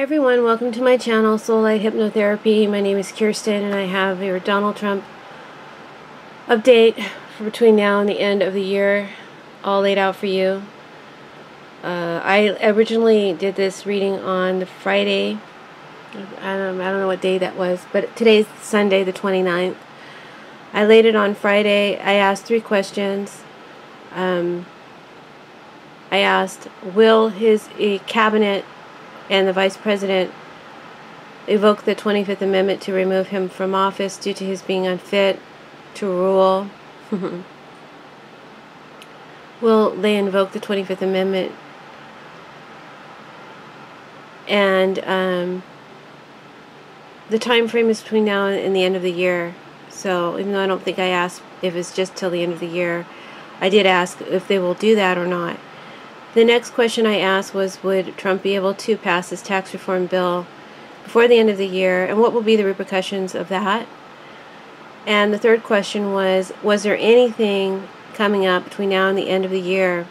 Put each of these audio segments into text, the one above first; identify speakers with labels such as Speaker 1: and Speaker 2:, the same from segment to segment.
Speaker 1: everyone, welcome to my channel, Soul Light Hypnotherapy. My name is Kirsten and I have your Donald Trump update for between now and the end of the year all laid out for you. I originally did this reading on the Friday. I don't know what day that was, but today's Sunday the 29th. I laid it on Friday. I asked 3 questions. I asked, will his cabinet and the Vice President evoke the 25th Amendment to remove him from office due to his being unfit to rule? Will they invoke the 25th Amendment? And the time frame is between now and the end of the year. So even though I don't think I asked if it's just till the end of the year, I did ask if they will do that or not. The next question I asked was, would Trump be able to pass his tax reform bill before the end of the year, and what will be the repercussions of that? And the third question was there anything coming up between now and the end of the year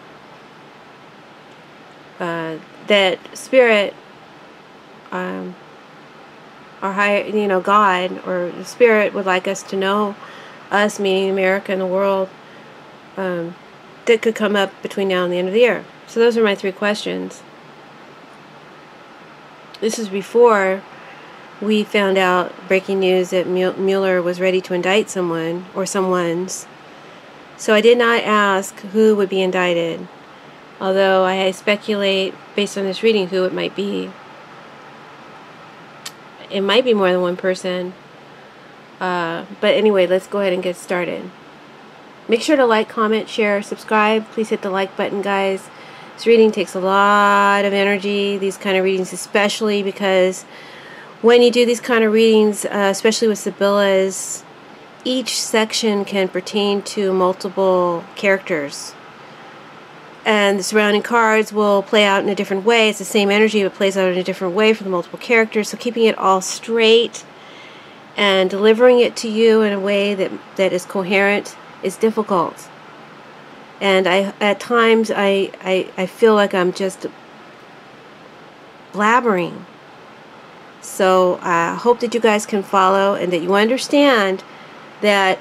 Speaker 1: that Spirit, our higher, God, or the Spirit would like us to know, us meaning America and the world, that could come up between now and the end of the year. So those are my 3 questions. This is before we found out, breaking news, that Mueller was ready to indict someone or someone's. So I did not ask who would be indicted, although I speculate based on this reading who it might be. It might be more than one person. But anyway, let's go ahead and get started. Make sure to like, comment, share, subscribe. Please hit the like button, guys. This reading takes a lot of energy, these kind of readings, especially because when you do these kind of readings, especially with Sibyllas, each section can pertain to multiple characters. And the surrounding cards will play out in a different way. It's the same energy, but plays out in a different way for the multiple characters. So keeping it all straight and delivering it to you in a way that is coherent is difficult. And at times I feel like I'm just blabbering. So I hope that you guys can follow and that you understand that,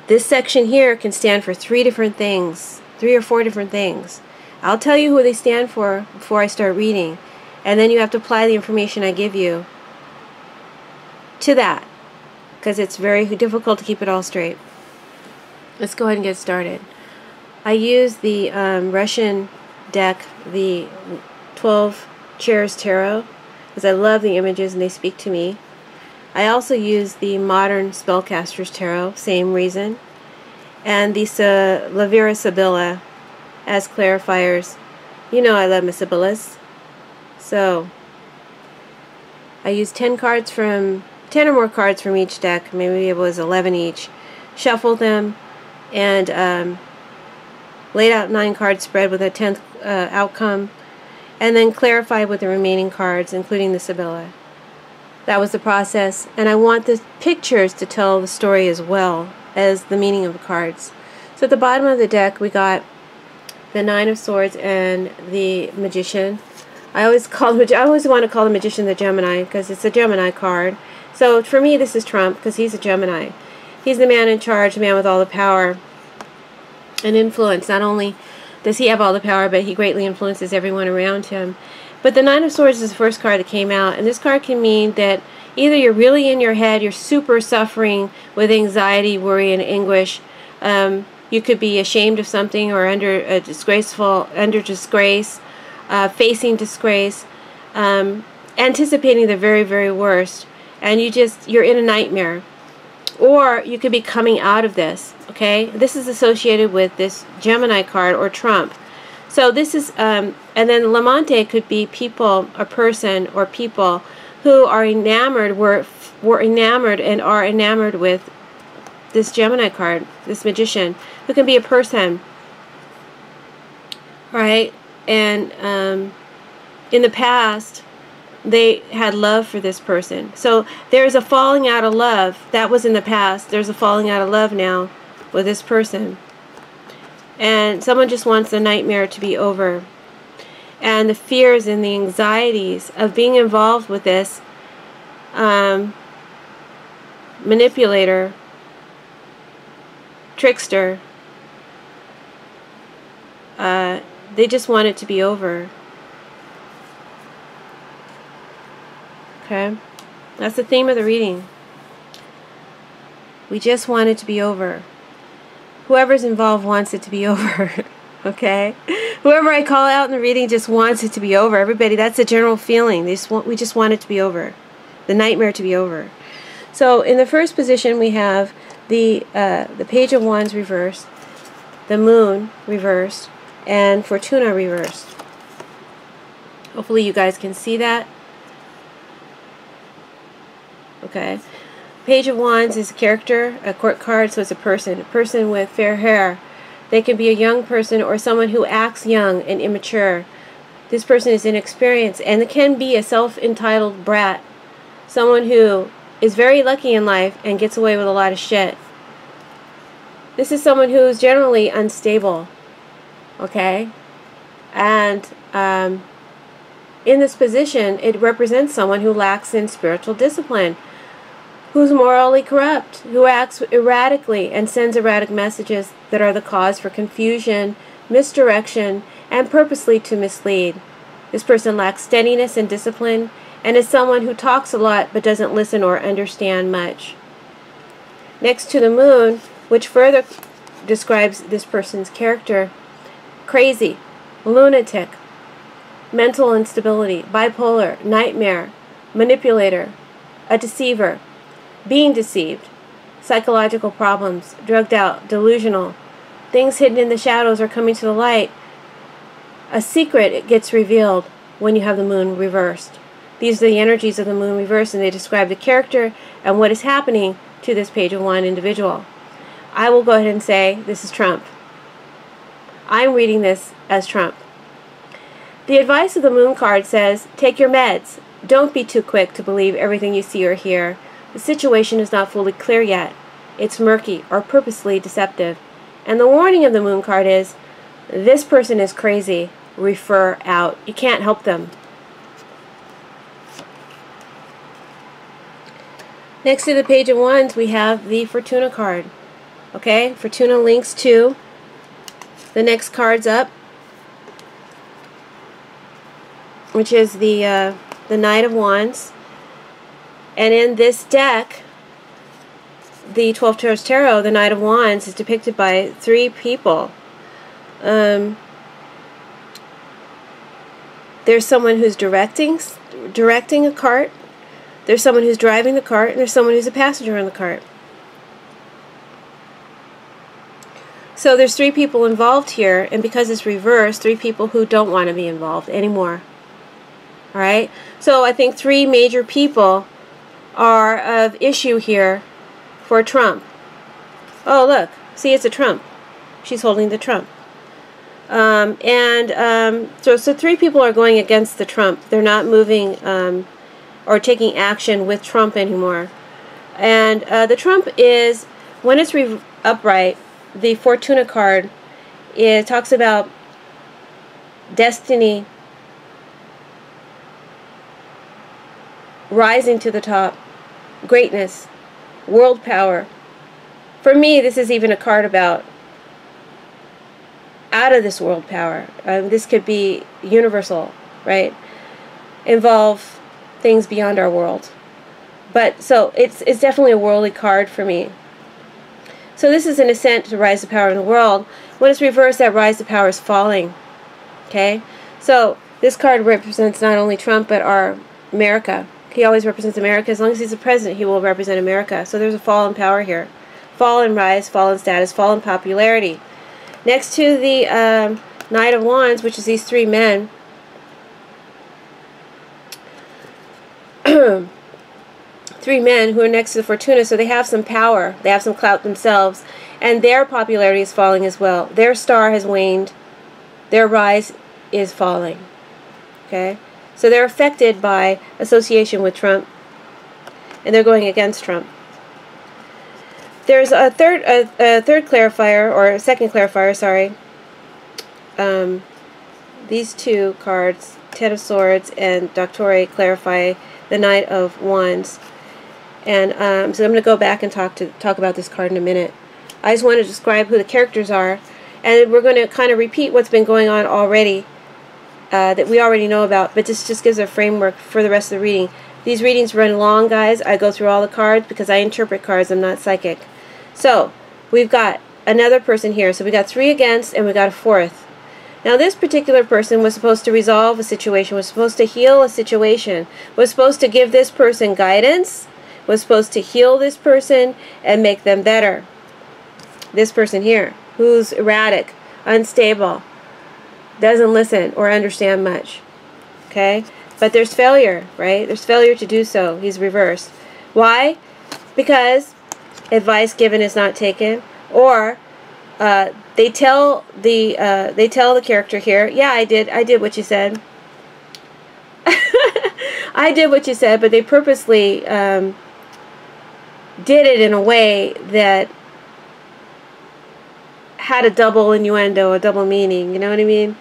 Speaker 1: this section here can stand for 3 different things, 3 or 4 different things. I'll tell you who they stand for before I start reading. And then you have to apply the information I give you to that, because it's very difficult to keep it all straight. Let's go ahead and get started. I use the Russian deck, the 12 Chairs Tarot, because I love the images and they speak to me. I also use the modern Spellcasters Tarot, same reason. And the Lavira Sibylla as clarifiers. You know I love my Sibyllas. So I use 10 or more cards from each deck. Maybe it was 11 each. Shuffle them and laid out 9 card spread with a 10th outcome, and then clarified with the remaining cards, including the Sibylla. That was the process, and I want the pictures to tell the story as well as the meaning of the cards. So at the bottom of the deck we got the 9 of Swords and the Magician. I always want to call the Magician the Gemini because it's a Gemini card. So for me this is Trump because he's a Gemini. He's the man in charge, the man with all the power and influence. Not only does he have all the power, but he greatly influences everyone around him. But the 9 of Swords is the first card that came out, and this card can mean that either you're really in your head, you're super suffering with anxiety, worry, and anguish. You could be ashamed of something or under disgrace, facing disgrace, anticipating the very, very worst, and you're in a nightmare. Or you could be coming out of this, okay? This is associated with this Gemini card or Trump. So this is, and then Lamante could be people, a person or people who are enamored, were enamored and are enamored with this Gemini card, this Magician, who can be a person, right? And in the past, they had love for this person. So there's a falling out of love. That was in the past. There's a falling out of love now with this person. And someone just wants the nightmare to be over. and the fears and the anxieties of being involved with this manipulator, trickster. They just want it to be over. Okay? That's the theme of the reading. We just want it to be over. Whoever's involved wants it to be over. Okay? Whoever I call out in the reading just wants it to be over. Everybody, that's the general feeling. We just want it to be over. The nightmare to be over. So in the first position we have the Page of Wands reversed, the Moon reversed, and Fortuna reversed. Hopefully you guys can see that. Okay. Page of Wands is a character, a court card, so it's a person with fair hair. They can be a young person or someone who acts young and immature. This person is inexperienced and can be a self-entitled brat. Someone who is very lucky in life and gets away with a lot of shit. This is someone who is generally unstable. Okay? And in this position, it represents someone who lacks in spiritual discipline, who's morally corrupt, who acts erratically and sends erratic messages that are the cause for confusion, misdirection, and purposely to mislead. This person lacks steadiness and discipline and is someone who talks a lot but doesn't listen or understand much. Next to the Moon, which further describes this person's character: crazy, lunatic, mental instability, bipolar, nightmare, manipulator, a deceiver, being deceived, psychological problems, drugged out, delusional, things hidden in the shadows are coming to the light. A secret gets revealed when you have the Moon reversed. These are the energies of the Moon reversed, and they describe the character and what is happening to this Page of Wands individual. I will go ahead and say this is Trump. I'm reading this as Trump. The advice of the Moon card says, take your meds. Don't be too quick to believe everything you see or hear. The situation is not fully clear yet. It's murky or purposely deceptive. And the warning of the Moon card is, this person is crazy. Refer out. You can't help them. Next to the Page of Wands, we have the Fortuna card. Okay, Fortuna links to the next cards up, which is the Knight of Wands. And in this deck, the 12 Tarots Tarot, the Knight of Wands is depicted by three people. There's someone who's directing a cart. There's someone who's driving the cart, and there's someone who's a passenger on the cart. So there's three people involved here, and because it's reversed, three people who don't want to be involved anymore. Alright? So I think three major people are of issue here for Trump. Oh, look. See, it's a Trump. She's holding the Trump. So three people are going against the Trump. They're not moving or taking action with Trump anymore. And the Trump is, when it's upright, the Fortuna card, it talks about destiny, rising to the top, greatness, world power. For me, this is even a card about out of this world power. This could be universal, right? Involve things beyond our world. But so it's definitely a worldly card for me. So this is an ascent to rise to power in the world. When it's reversed, that rise to power is falling. Okay? So this card represents not only Trump, but our America. He always represents America. As long as he's the president, he will represent America. So there's a fall in power here. Fall in rise, fall in status, fall in popularity. Next to the Knight of Wands, which is these three men, three men who are next to the Fortuna, so they have some power, they have some clout themselves, and their popularity is falling as well. Their star has waned, their rise is falling. Okay? So they're affected by association with Trump, and they're going against Trump. There's a third clarifier, or a second clarifier, sorry. these two cards, Ten of Swords and Doctore, clarify the Knight of Wands. And so I'm going to go back and talk about this card in a minute. I just want to describe who the characters are, and we're going to kind of repeat what's been going on already, that we already know about, but this just gives a framework for the rest of the reading. These readings run long, guys. I go through all the cards because I interpret cards. I'm not psychic. So we've got another person here. So we got 3 against, and we got a 4th. Now this particular person was supposed to resolve a situation, was supposed to heal a situation, was supposed to give this person guidance, was supposed to heal this person and make them better. This person here, who's erratic, unstable, doesn't listen or understand much. Okay? But there's failure, right? There's failure to do so. He's reversed. Why? Because advice given is not taken, or they tell the character here, yeah, I did what you said. I did what you said, but they purposely did it in a way that had a double innuendo, a double meaning, you know what I mean?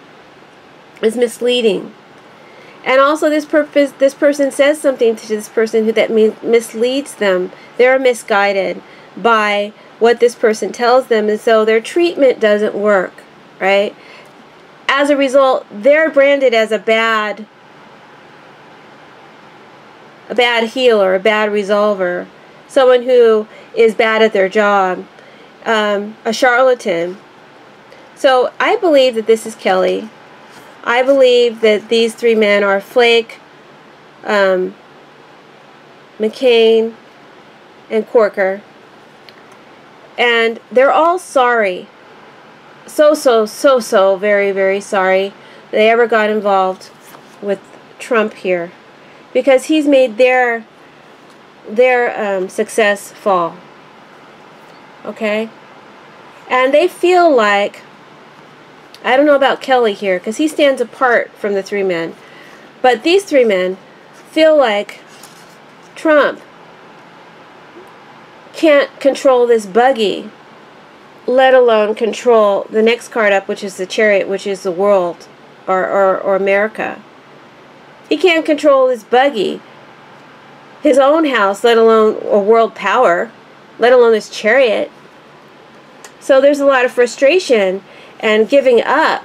Speaker 1: It's misleading. And also this person says something to this person that misleads them. They're misguided by what this person tells them, and so their treatment doesn't work, right? As a result, they're branded as a bad healer, a bad resolver, someone who is bad at their job, a charlatan. So I believe that this is Kelly. I believe that these 3 men are Flake, McCain, and Corker. And they're all sorry. So very, very sorry they ever got involved with Trump here. Because he's made their success fall. Okay? And they feel like, I don't know about Kelly here, because he stands apart from the 3 men. But these 3 men feel like Trump can't control this buggy, let alone control the next card up, which is the Chariot, which is the world, or America. He can't control this buggy, his own house, let alone a world power, let alone this Chariot. So there's a lot of frustration and giving up.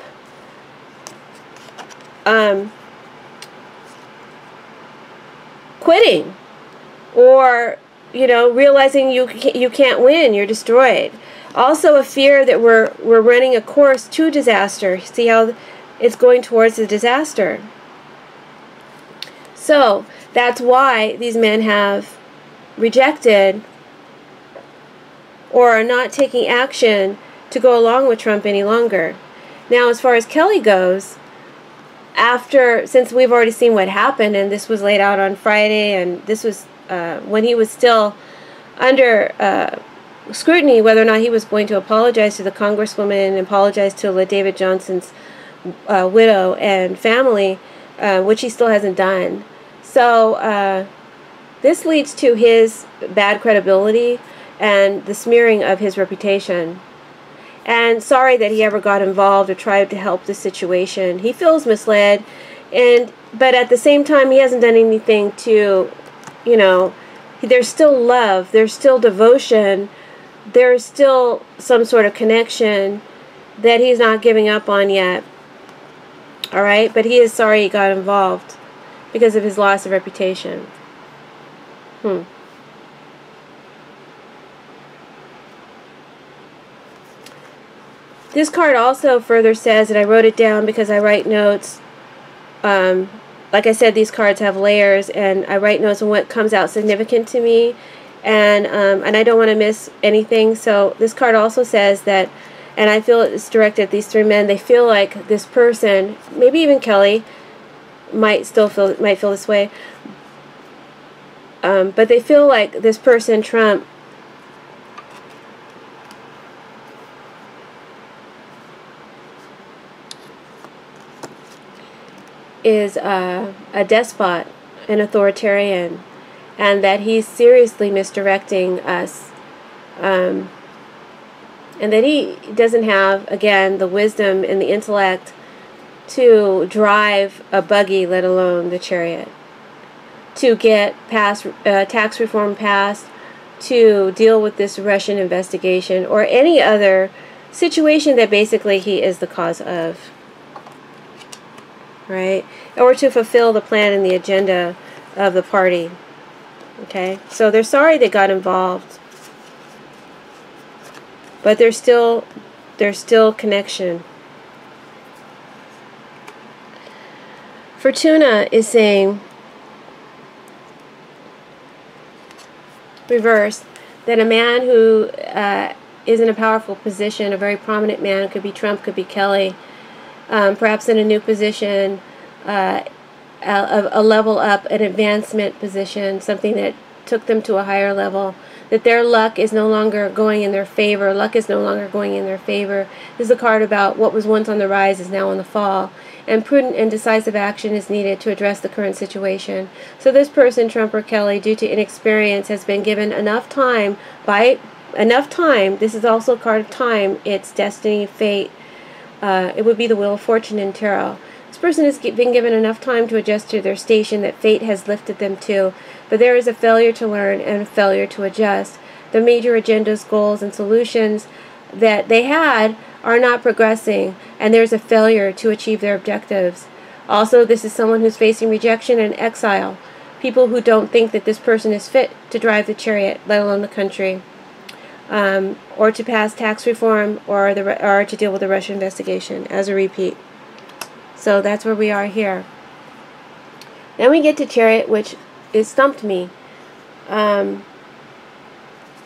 Speaker 1: Quitting, or realizing you can't win, you're destroyed. Also a fear that we're running a course to disaster. See how it's going towards the disaster. So that's why these men have rejected or are not taking action to go along with Trump any longer. Now, as far as Kelly goes, since we've already seen what happened, and this was laid out on Friday, and this was when he was still under scrutiny, whether or not he was going to apologize to the Congresswoman and apologize to David Johnson's widow and family, which he still hasn't done. So this leads to his bad credibility and the smearing of his reputation. And sorry that he ever got involved or tried to help the situation. He feels misled, but at the same time, he hasn't done anything to, there's still love, there's still devotion, there's still some sort of connection that he's not giving up on yet. All right, but he is sorry he got involved because of his loss of reputation. This card also further says, and I wrote it down because I write notes. Like I said, these cards have layers, and I write notes on what comes out significant to me, and I don't want to miss anything. So this card also says that, and I feel it's directed at these 3 men. They feel like this person, maybe even Kelly, might feel this way. But they feel like this person, Trump, is a despot, an authoritarian, and that he's seriously misdirecting us, and that he doesn't have, again, the wisdom and the intellect to drive a buggy, let alone the chariot, to get past tax reform passed, to deal with this Russian investigation, or any other situation that basically he is the cause of, right? Or to fulfill the plan and the agenda of the party. Okay, so they're sorry they got involved, but there's still connection. Fortuna is saying, reverse, that a man who is in a powerful position, a very prominent man, could be Trump, could be Kelly, perhaps in a new position, a level up, an advancement position, something that took them to a higher level, that their luck is no longer going in their favor. Luck is no longer going in their favor. This is a card about what was once on the rise is now on the fall, and prudent and decisive action is needed to address the current situation. So this person, Trump or Kelly, due to inexperience, has been given enough time. This is also a card of time. It's destiny, fate. It would be the Wheel of Fortune in tarot. This person has been given enough time to adjust to their station that fate has lifted them to, but there is a failure to learn and a failure to adjust. The major agendas, goals, and solutions that they had are not progressing, and there's a failure to achieve their objectives. Also, this is someone who's facing rejection and exile. People who don't think that this person is fit to drive the chariot, let alone the country, or to pass tax reform, or to deal with the Russia investigation, as a repeat. So that's where we are here. Then we get to Chariot, which is stumped me. But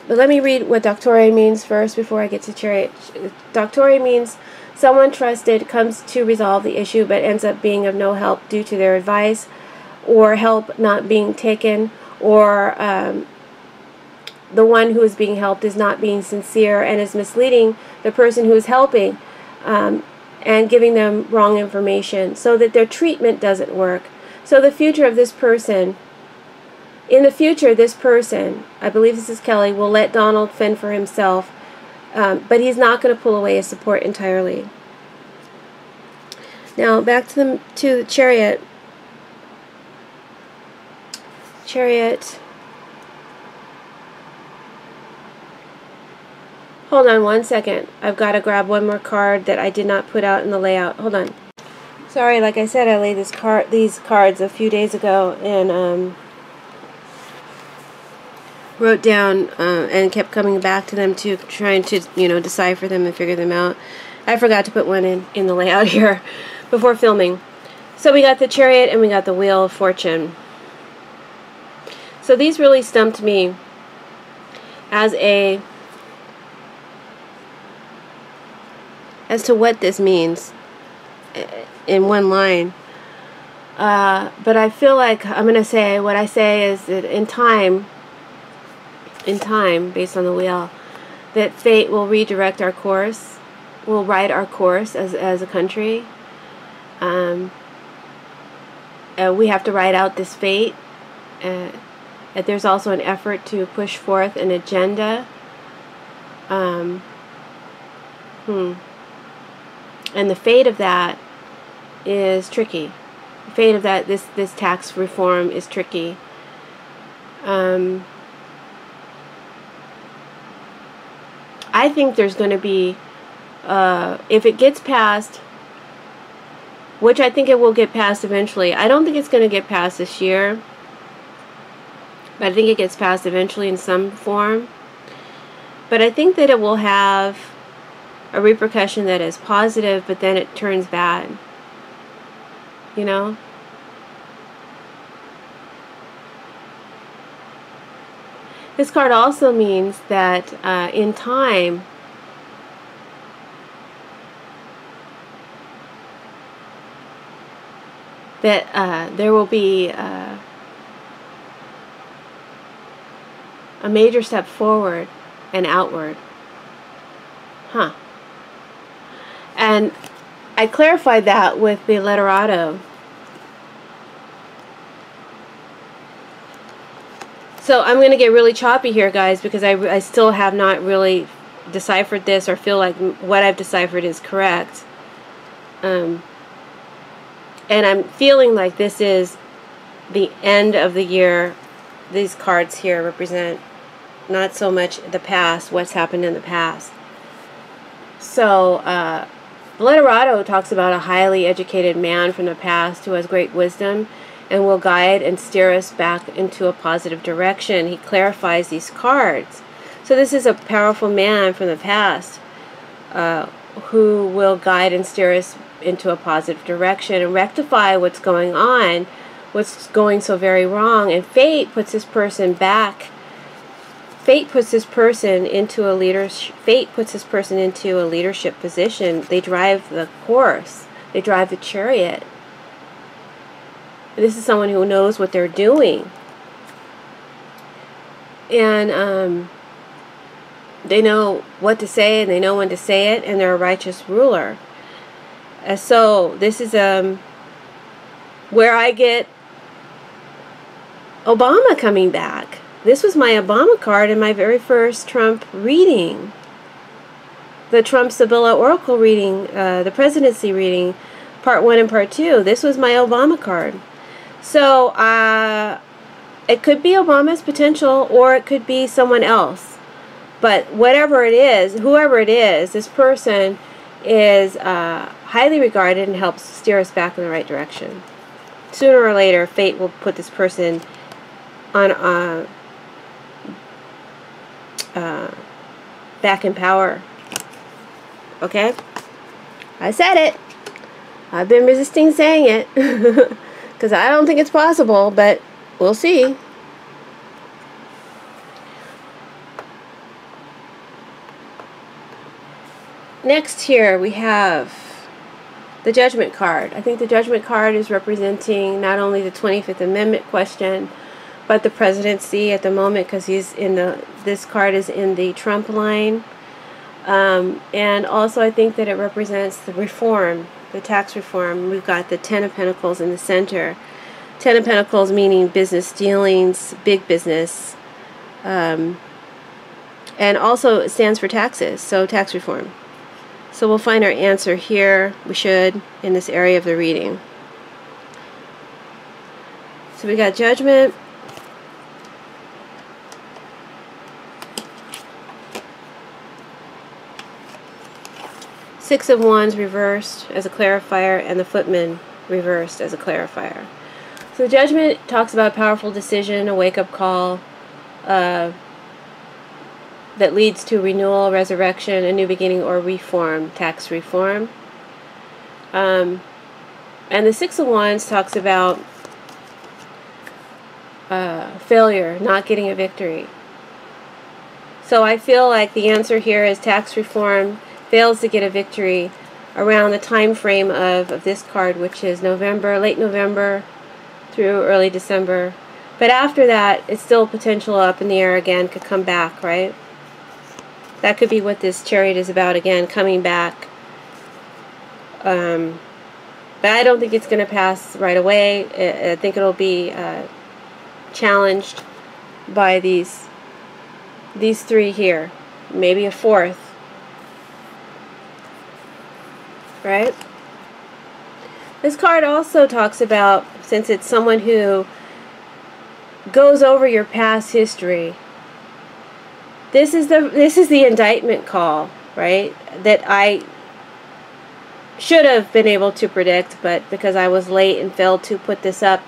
Speaker 1: let me read what Doctore means first before I get to Chariot. Doctore means someone trusted comes to resolve the issue but ends up being of no help due to their advice, or help not being taken, or the one who is being helped is not being sincere and is misleading the person who is helping, and giving them wrong information so that their treatment doesn't work. So the future of this person, in the future, this person, I believe this is Kelly, will let Donald fend for himself, but he's not going to pull away his support entirely. Now back to the Chariot. Chariot. Hold on one second. I've got to grab one more card that I did not put out in the layout. Hold on. Sorry, like I said, I laid these cards a few days ago and wrote down and kept coming back to them to trying to, decipher them and figure them out. I forgot to put one in the layout here before filming. So we got the Chariot and we got the Wheel of Fortune. So these really stumped me as to what this means in one line. But I feel like I'm going to say, what I say is that in time, based on the wheel, that fate will redirect our course, will write our course as a country. We have to write out this fate. That there's also an effort to push forth an agenda. And the fate of that is tricky. The fate of that, this tax reform is tricky. I think there's going to be, if it gets passed, which I think it will get passed eventually. I don't think it's going to get passed this year, but I think it gets passed eventually in some form. But I think that it will have a repercussion that is positive, but then it turns bad. This card also means that in time, that there will be a major step forward and outward. And I clarified that with the Letterado. So I'm going to get really choppy here, guys, because I still have not really deciphered this or feel like what I've deciphered is correct. And I'm feeling like this is the end of the year. These cards here represent not so much the past, what's happened in the past. So, the Literado talks about a highly educated man from the past who has great wisdom and will guide and steer us back into a positive direction. He clarifies these cards. So this is a powerful man from the past who will guide and steer us into a positive direction and rectify what's going on, what's going so very wrong. And fate puts this person back. Fate puts this person into a leadership position. They drive the horse. They drive the chariot. This is someone who knows what they're doing. And they know what to say and they know when to say it, and they're a righteous ruler. So this is where I get Obama coming back. This was my Obama card in my very first Trump reading. The Trump Sibylla Oracle reading, the presidency reading, part 1 and part 2. This was my Obama card. So it could be Obama's potential, or it could be someone else. But whatever it is, whoever it is, this person is highly regarded and helps steer us back in the right direction. Sooner or later, fate will put this person on back in power. Okay? I said it. I've been resisting saying it because I don't think it's possible, but we'll see. Next here we have the Judgment card. I think the Judgment card is representing not only the 25th Amendment question, but the presidency at the moment, because he's in this card is in the Trump line. And also I think that it represents the reform, the tax reform. We've got the Ten of Pentacles in the center. Ten of Pentacles meaning business dealings, big business. And also it stands for taxes, so tax reform. So we'll find our answer here, we should, in this area of the reading. So we got Judgment. Six of Wands reversed as a clarifier, and the Footman reversed as a clarifier. So Judgment talks about a powerful decision, a wake-up call that leads to renewal, resurrection, a new beginning, or reform, tax reform. And the Six of Wands talks about failure, not getting a victory. So I feel like the answer here is tax reform fails to get a victory around the time frame of this card, which is November, late November through early December. But after that, it's still potential up in the air again, could come back, right? That could be what this Chariot is about again, coming back. But I don't think it's going to pass right away. I think it'll be challenged by these three here. Maybe a fourth. Right? This card also talks about, since it's someone who goes over your past history, this is the indictment call, right? That I should have been able to predict, but because I was late and failed to put this up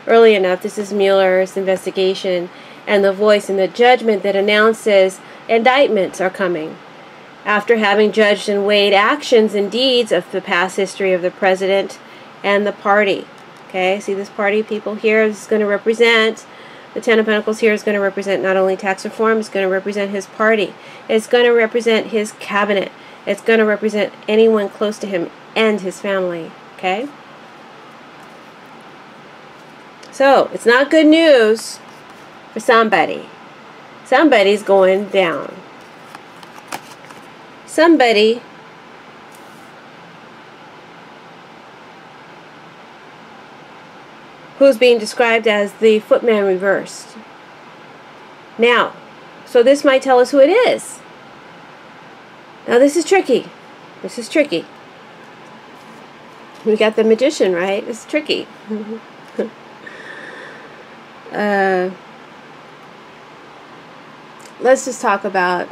Speaker 1: early enough. This is Mueller's investigation and the voice and the judgment that announces indictments are coming. After having judged and weighed actions and deeds of the past history of the president and the party. Okay, see this party people here is going to represent, the Ten of Pentacles here is going to represent not only tax reform, it's going to represent his party. It's going to represent his cabinet. It's going to represent anyone close to him and his family. Okay? So, it's not good news for somebody. Somebody's going down. Somebody who's being described as the footman reversed. Now, so this might tell us who it is. Now this is tricky. This is tricky. We got the Magician, right? It's tricky. Let's just talk about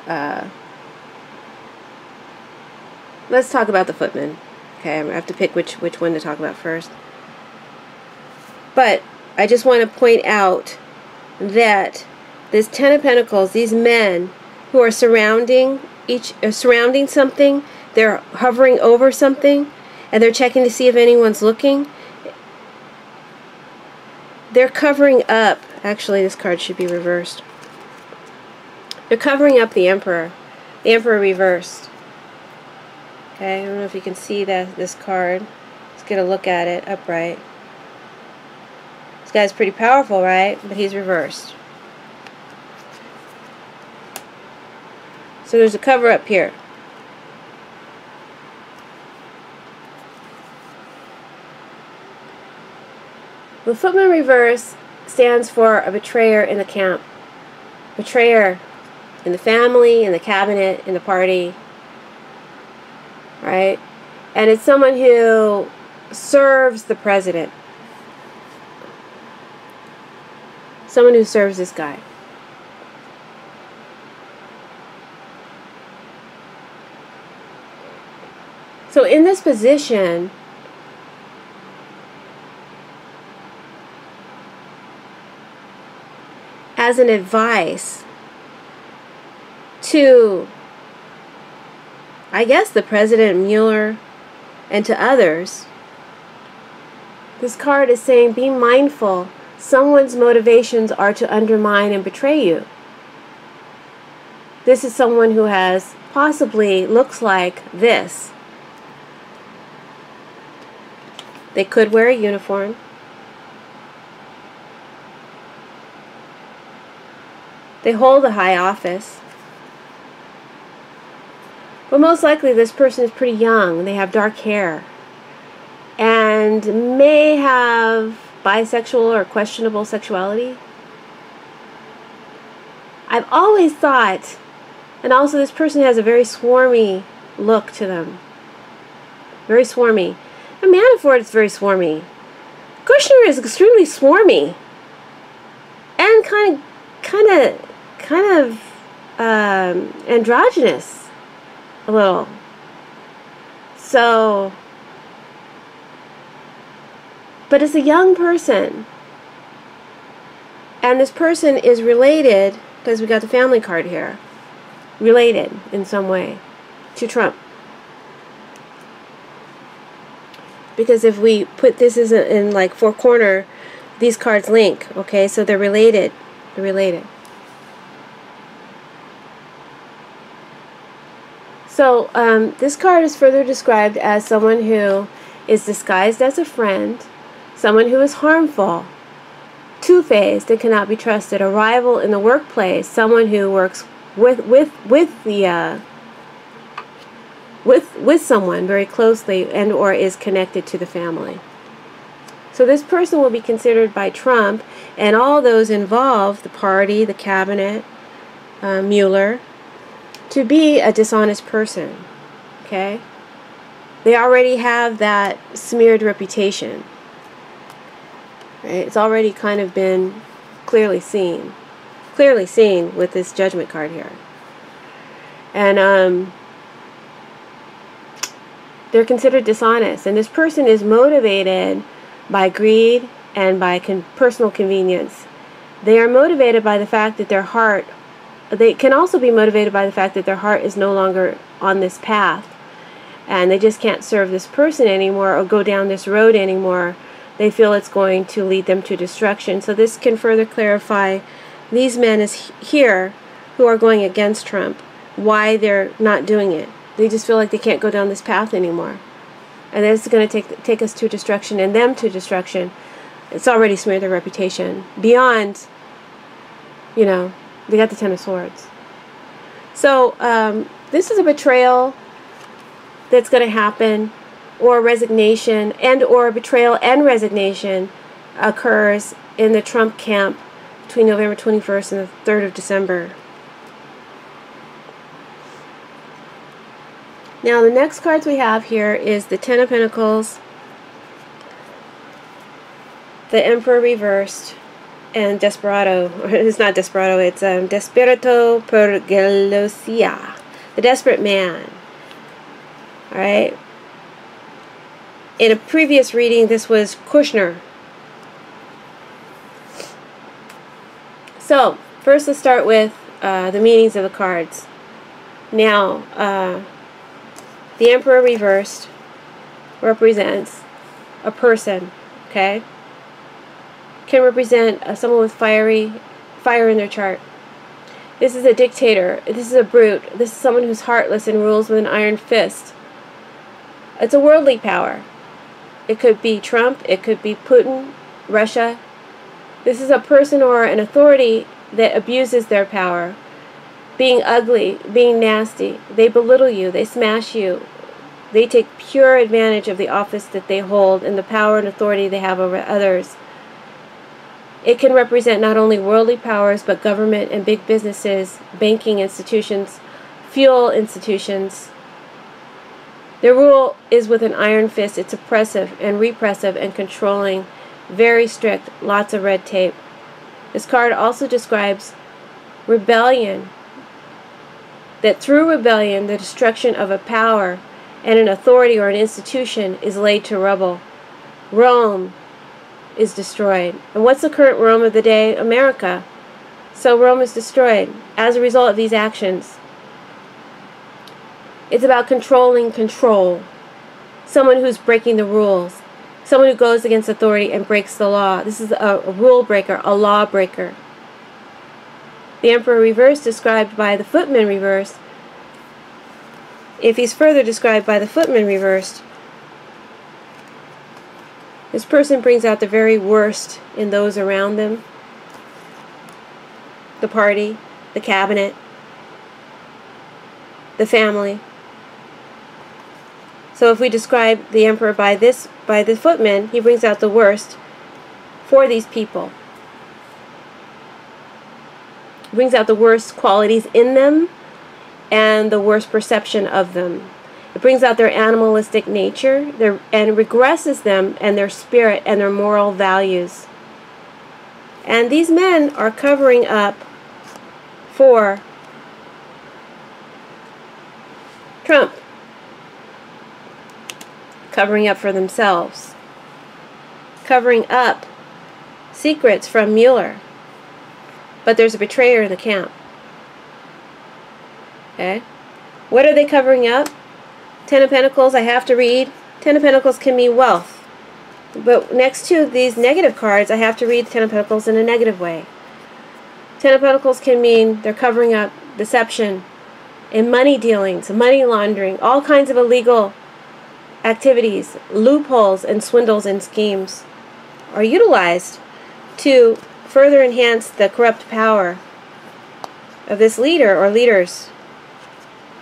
Speaker 1: the Footman. Okay, I have to pick which one to talk about first. But I just want to point out that this Ten of Pentacles, these men who are surrounding something, they're hovering over something, and they're checking to see if anyone's looking. They're covering up. Actually, this card should be reversed. They're covering up the Emperor. The Emperor reversed. Okay, I don't know if you can see this card. Let's get a look at it upright. This guy's pretty powerful, right? But he's reversed. So there's a cover up here. The Footman reverse stands for a betrayer in the camp. Betrayer in the family, in the cabinet, in the party. Right? And it's someone who serves the president. Someone who serves this guy. So in this position, as an advice to, I guess, the President, Mueller, and to others, this card is saying, be mindful. Someone's motivations are to undermine and betray you. This is someone who has possibly looks like this. They could wear a uniform. They hold a high office. But most likely this person is pretty young. They have dark hair. And may have bisexual or questionable sexuality. I've always thought, and also this person has a very swarmy look to them. Very swarmy. And Manafort is very swarmy. Kushner is extremely swarmy. And kind of androgynous a little. So, but it's a young person, and this person is related, because we got the family card here, related in some way to Trump. Because if we put this in like four corner, these cards link. Okay, so they're related. They're related. So this card is further described as someone who is disguised as a friend, someone who is harmful, two-faced and cannot be trusted, a rival in the workplace, someone who works with someone very closely and or is connected to the family. So this person will be considered by Trump and all those involved, the party, the cabinet, Mueller, to be a dishonest person. Okay? They already have that smeared reputation. Right? It's already kind of been clearly seen with this Judgment card here. And they're considered dishonest, and this person is motivated by greed and by personal convenience. They are motivated by the fact that their heart, they can also be motivated by the fact that their heart is no longer on this path, and they just can't serve this person anymore or go down this road anymore. They feel it's going to lead them to destruction. So this can further clarify these men is here who are going against Trump, why they're not doing it. They just feel like they can't go down this path anymore. And this is going to take us to destruction and them to destruction. It's already smeared their reputation. Beyond, you know, they got the Ten of Swords. So this is a betrayal that's going to happen, or resignation, and or betrayal and resignation occurs in the Trump camp between November 21st and the 3rd of December. Now the next cards we have here is the Ten of Pentacles, the Emperor reversed, and Desperado. It's not Desperado, it's Desperado per Gelosia. The desperate man. Alright? In a previous reading, this was Kushner. So, first let's start with the meanings of the cards. Now, the Emperor reversed represents a person, okay? Can represent someone with fire in their chart. This is a dictator. This is a brute. This is someone who's heartless and rules with an iron fist. It's a worldly power. It could be Trump. It could be Putin, Russia. This is a person or an authority that abuses their power. Being ugly, being nasty. They belittle you. They smash you. They take pure advantage of the office that they hold and the power and authority they have over others. It can represent not only worldly powers, but government and big businesses, banking institutions, fuel institutions. Their rule is with an iron fist. It's oppressive and repressive and controlling, very strict, lots of red tape. This card also describes rebellion, that through rebellion, the destruction of a power and an authority or an institution is laid to rubble. Rome is destroyed. And what's the current Rome of the day? America. So Rome is destroyed as a result of these actions. It's about controlling control. Someone who's breaking the rules. Someone who goes against authority and breaks the law. This is a rule breaker, a law breaker. The Emperor reversed, described by the Footman reversed. If he's further described by the Footman reversed, this person brings out the very worst in those around them. The party, the cabinet, the family. So if we describe the Emperor by the Footman, he brings out the worst for these people. He brings out the worst qualities in them and the worst perception of them. It brings out their animalistic nature and regresses them and their spirit and their moral values. And these men are covering up for Trump. Covering up for themselves. Covering up secrets from Mueller. But there's a betrayer in the camp. Okay? What are they covering up? Ten of Pentacles, I have to read. Ten of Pentacles can mean wealth. But next to these negative cards, I have to read Ten of Pentacles in a negative way. Ten of Pentacles can mean they're covering up deception and money dealings, money laundering, all kinds of illegal activities, loopholes and swindles and schemes are utilized to further enhance the corrupt power of this leader or leaders,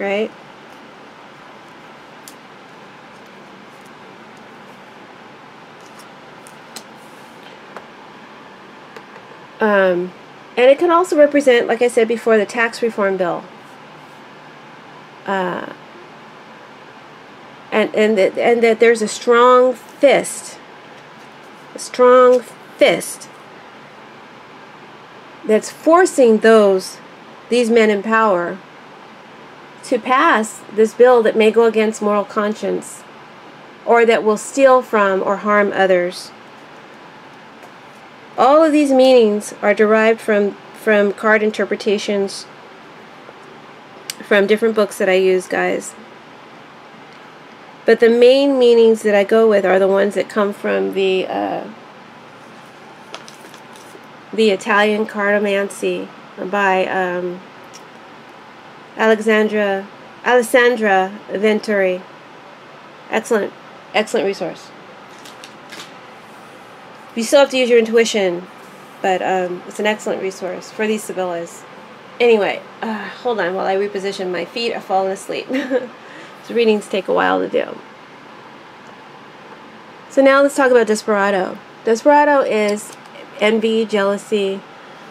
Speaker 1: right? And it can also represent, like I said before, the tax reform bill. And that there's a strong fist that's forcing these men in power to pass this bill that may go against moral conscience or that will steal from or harm others. All of these meanings are derived from card interpretations from different books that I use, guys. But the main meanings that I go with are the ones that come from the Italian Cartomancy by Alessandra Venturi. Excellent resource. You still have to use your intuition, but it's an excellent resource for these Sibyllas. Anyway, hold on while I reposition. My feet are falling asleep. So readings take a while to do. So now let's talk about Desperado. Desperado is envy, jealousy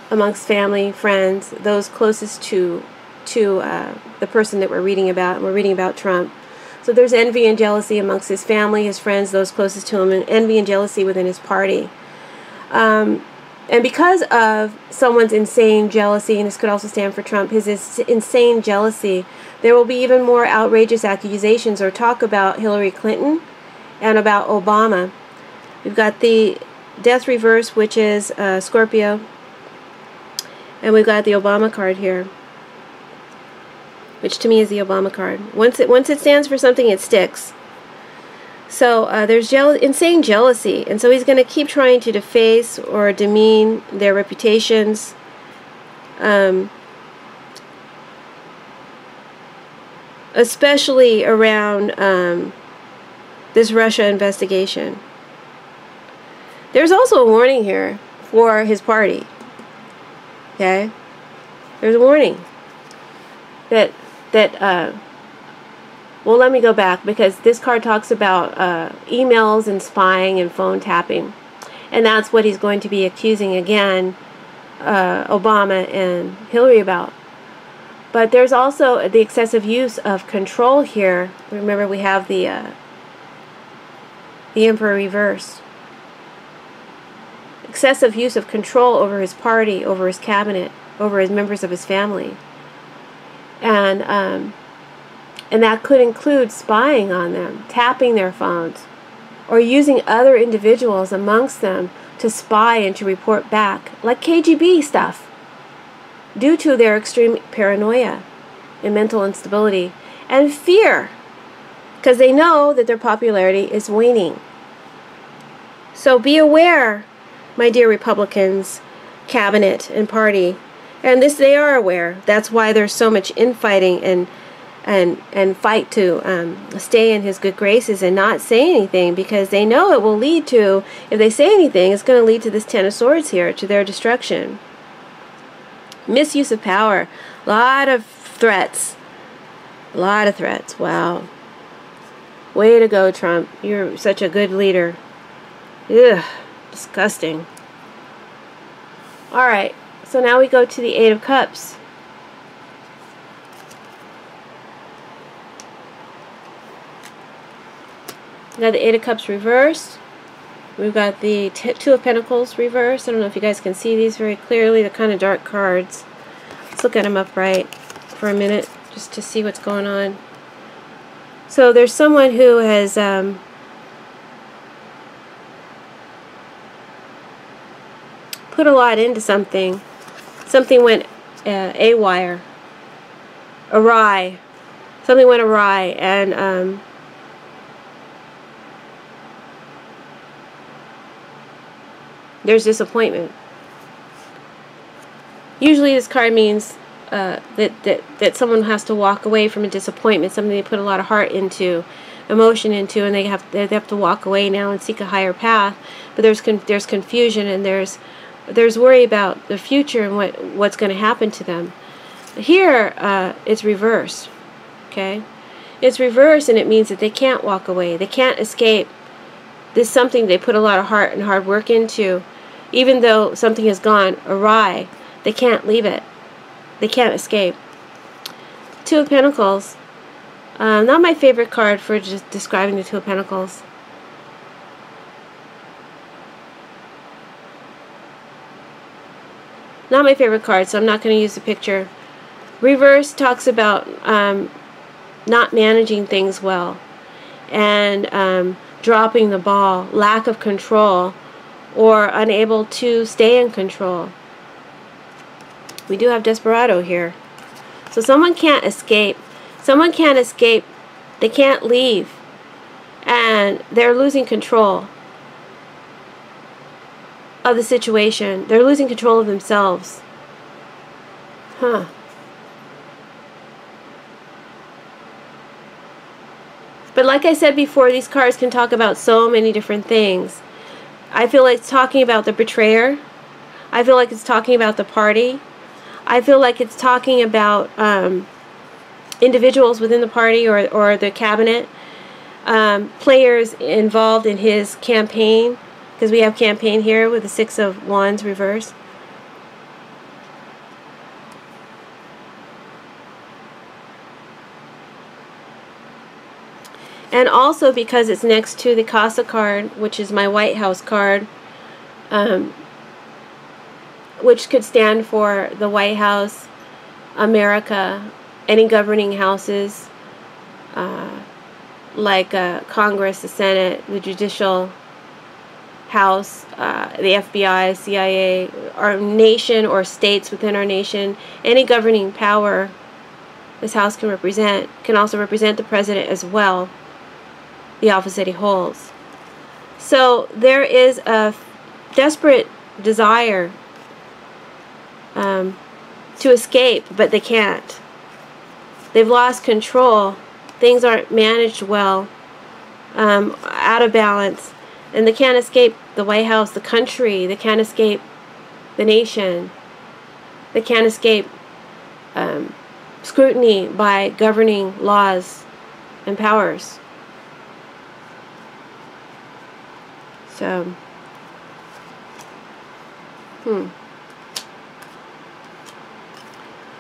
Speaker 1: amongst family, friends, those closest to the person that we're reading about. And we're reading about Trump. So there's envy and jealousy amongst his family, his friends, those closest to him, and envy and jealousy within his party. And because of someone's insane jealousy, and this could also stand for Trump, his insane jealousy, there will be even more outrageous accusations or talk about Hillary Clinton and about Obama. We've got the death reverse, which is Scorpio. And we've got the Obama card here, which to me is the Obama card. Once it stands for something, it sticks. So there's insane jealousy, and so he's going to keep trying to deface or demean their reputations. Especially around this Russia investigation. There's also a warning here for his party. Okay? There's a warning that well, let me go back, because this card talks about emails and spying and phone tapping. And that's what he's going to be accusing again Obama and Hillary about. But there's also the excessive use of control here. Remember, we have the Emperor reverse. Excessive use of control over his party, over his cabinet, over his members of his family. And that could include spying on them, tapping their phones, or using other individuals amongst them to spy and to report back, like KGB stuff, due to their extreme paranoia and mental instability and fear, because they know that their popularity is waning. So be aware, my dear Republicans, cabinet and party, and this they are aware. That's why there's so much infighting and fight to stay in his good graces and not say anything, because they know it will lead to, if they say anything, it's going to lead to this Ten of Swords here, to their destruction. Misuse of power. A lot of threats. A lot of threats. Wow. Way to go, Trump. You're such a good leader. Ugh. Disgusting. Alright. So now we go to the Eight of Cups. We got the Eight of Cups reversed. We've got the Two of Pentacles reversed. I don't know if you guys can see these very clearly. They're kind of dark cards. Let's look at them upright for a minute just to see what's going on. So there's someone who has put a lot into something. Something went awry. Something went awry, and there's disappointment. Usually this card means that someone has to walk away from a disappointment, something they put a lot of heart into, emotion into, and they have to walk away now and seek a higher path. But there's confusion, and there's worry about the future and what's going to happen to them. Here it's reversed. Okay, it's reversed, and it means that they can't walk away. They can't escape. This is something they put a lot of heart and hard work into. Even though something has gone awry, they can't leave it. They can't escape. Two of Pentacles. Not my favorite card for just describing the Two of Pentacles. Not my favorite card, so I'm not going to use the picture. Reverse talks about not managing things well, and dropping the ball, lack of control, or unable to stay in control. We do have Desperado here. So someone can't escape. Someone can't escape. They can't leave. And they're losing control of the situation. They're losing control of themselves. Huh. But like I said before, these cards can talk about so many different things. I feel like it's talking about the betrayer. I feel like it's talking about the party. I feel like it's talking about individuals within the party or the cabinet, players involved in his campaign, because we have campaign here with the Six of Wands reversed. And also because it's next to the Casa card, which is my White House card, which could stand for the White House, America, any governing houses, like Congress, the Senate, the Judicial House, the FBI, CIA, our nation or states within our nation, any governing power this House can represent, can also represent the President as well, the office that he holds. So there is a desperate desire to escape, but they can't. They've lost control. Things aren't managed well, out of balance, and they can't escape the White House, the country. They can't escape the nation. They can't escape scrutiny by governing laws and powers. So,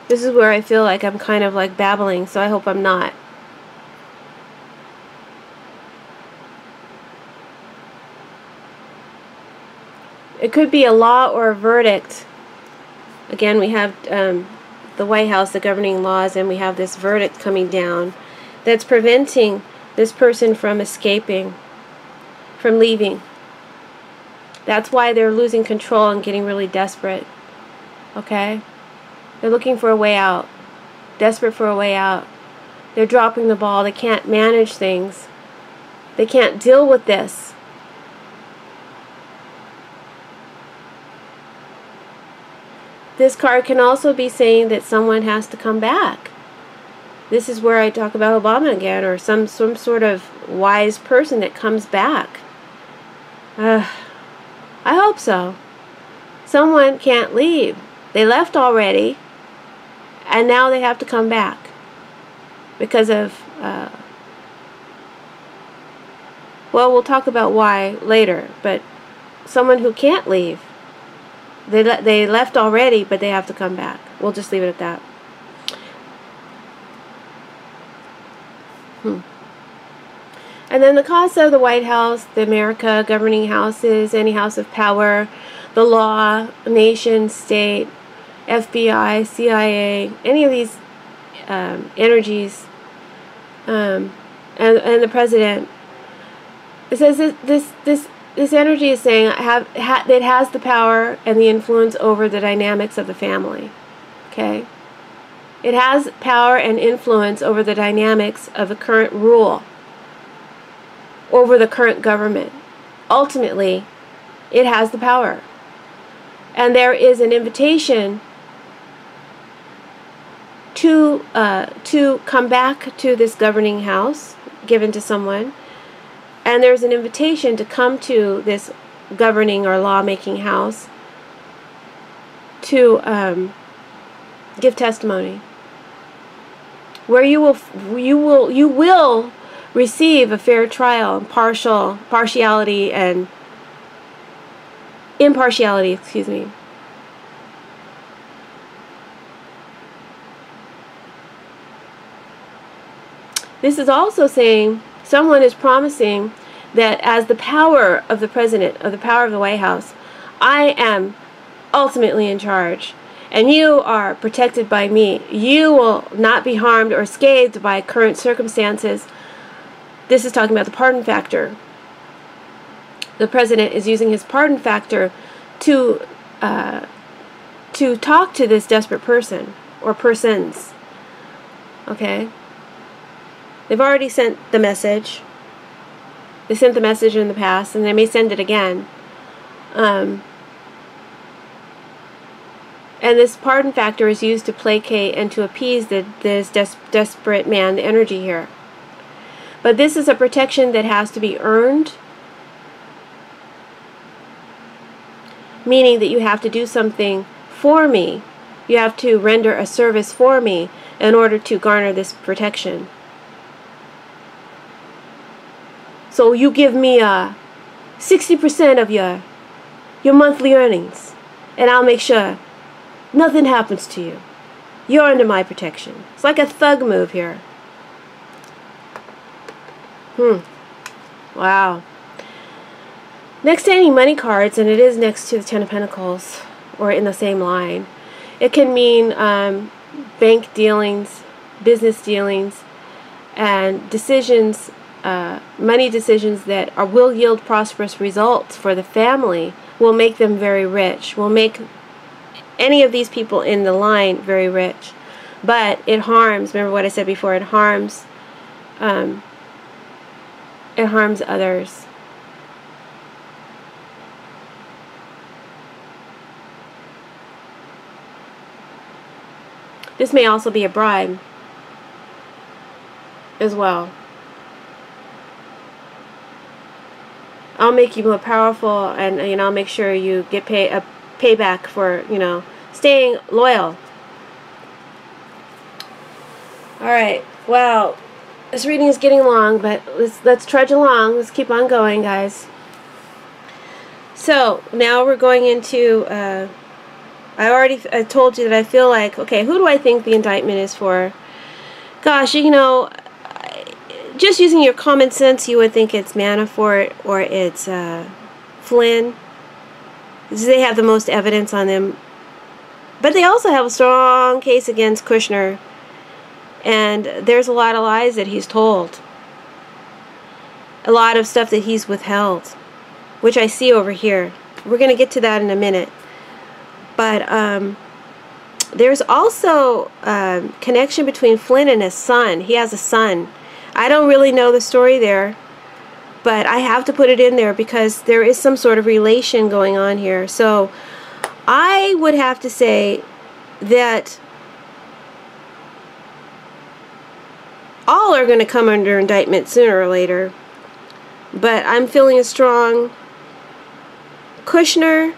Speaker 1: this is where I feel like I'm kind of like babbling, so I hope I'm not. It could be a law or a verdict. Again, we have the White House, the governing laws, and we have this verdict coming down that's preventing this person from escaping, from leaving. That's why they're losing control and getting really desperate. Okay? They're looking for a way out. Desperate for a way out. They're dropping the ball. They can't manage things. They can't deal with this. This card can also be saying that someone has to come back. This is where I talk about Obama again, or some sort of wise person that comes back. I hope so. Someone can't leave. They left already, and now they have to come back because of, well, we'll talk about why later, but someone who can't leave. They left already, but they have to come back. We'll just leave it at that. And then the cost of the White House, the America, governing houses, any house of power, the law, nation, state, FBI, CIA, any of these energies, and the president. It says this energy is saying it has the power and the influence over the dynamics of the family. Okay? It has power and influence over the dynamics of the current rule, over the current government. Ultimately, it has the power. And there is an invitation to come back to this governing house given to someone. And there's an invitation to come to this governing or lawmaking house to give testimony, where you will receive a fair trial, partiality and impartiality. Excuse me. This is also saying someone is promising that as the power of the president, of the power of the White House, I am ultimately in charge, and you are protected by me. You will not be harmed or scathed by current circumstances. This is talking about the pardon factor. The president is using his pardon factor to talk to this desperate person or persons. Okay? They've already sent the message. They sent the message in the past, and they may send it again. And this pardon factor is used to placate and to appease this desperate man, the energy here. But this is a protection that has to be earned, meaning that you have to do something for me. You have to render a service for me in order to garner this protection. So you give me 60% of your monthly earnings, and I'll make sure nothing happens to you. You're under my protection. It's like a thug move here. Wow. Next to any money cards, and it is next to the Ten of Pentacles, or in the same line. It can mean bank dealings, business dealings, and decisions, money decisions that will yield prosperous results for the family, will make them very rich, will make any of these people in the line very rich. But it harms, remember what I said before, it harms others. This may also be a bribe as well. I'll make you more powerful, and I'll make sure you get a payback for staying loyal. All right. Wow, this reading is getting long, but let's trudge along. Let's keep on going, guys. So now we're going into. I told you that I feel like, okay, who do I think the indictment is for? Gosh, just using your common sense, you would think it's Manafort or it's Flynn. They have the most evidence on them. But they also have a strong case against Kushner. And there's a lot of lies that he's told. A lot of stuff that he's withheld, which I see over here. We're going to get to that in a minute. But there's also a connection between Flynn and his son. He has a son. I don't really know the story there, but I have to put it in there because there is some sort of relation going on here. So I would have to say that all are going to come under indictment sooner or later. But I'm feeling a strong Kushner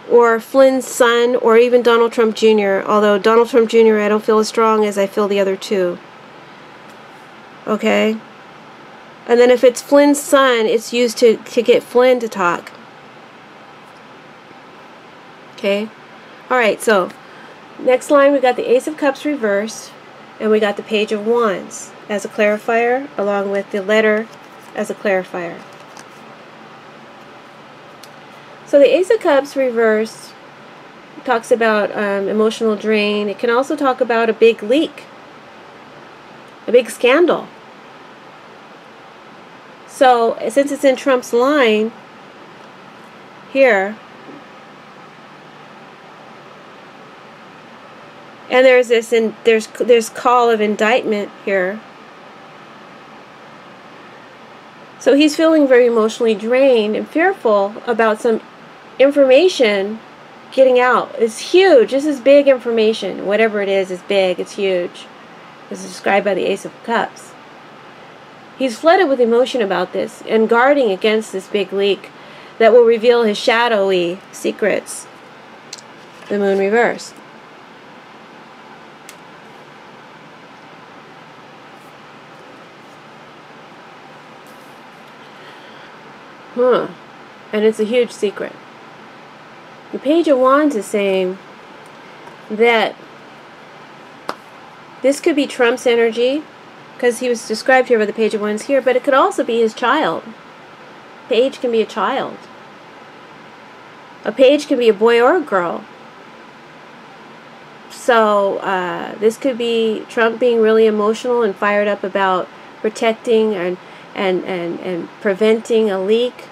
Speaker 1: or Flynn's son, or even Donald Trump Jr., although Donald Trump Jr. I don't feel as strong as I feel the other two. Okay? And then if it's Flynn's son, it's used to get Flynn to talk. Okay? Alright, so next line we got the Ace of Cups reversed, and we got the Page of Wands as a clarifier, along with the letter as a clarifier. So the Ace of Cups reversed talks about emotional drain. It can also talk about a big leak, a big scandal. So since it's in Trump's line here, and there's this, and there's call of indictment here. So he's feeling very emotionally drained and fearful about some information getting out. It's huge. This is big information. Whatever it is big. It's huge. This is described by the Ace of Cups. He's flooded with emotion about this and guarding against this big leak that will reveal his shadowy secrets. The Moon reversed. And it's a huge secret. The Page of Wands is saying that this could be Trump's energy, because he was described here by the Page of Wands here, but it could also be his child. Page can be a child. A page can be a boy or a girl. So this could be Trump being really emotional and fired up about protecting and preventing a leak,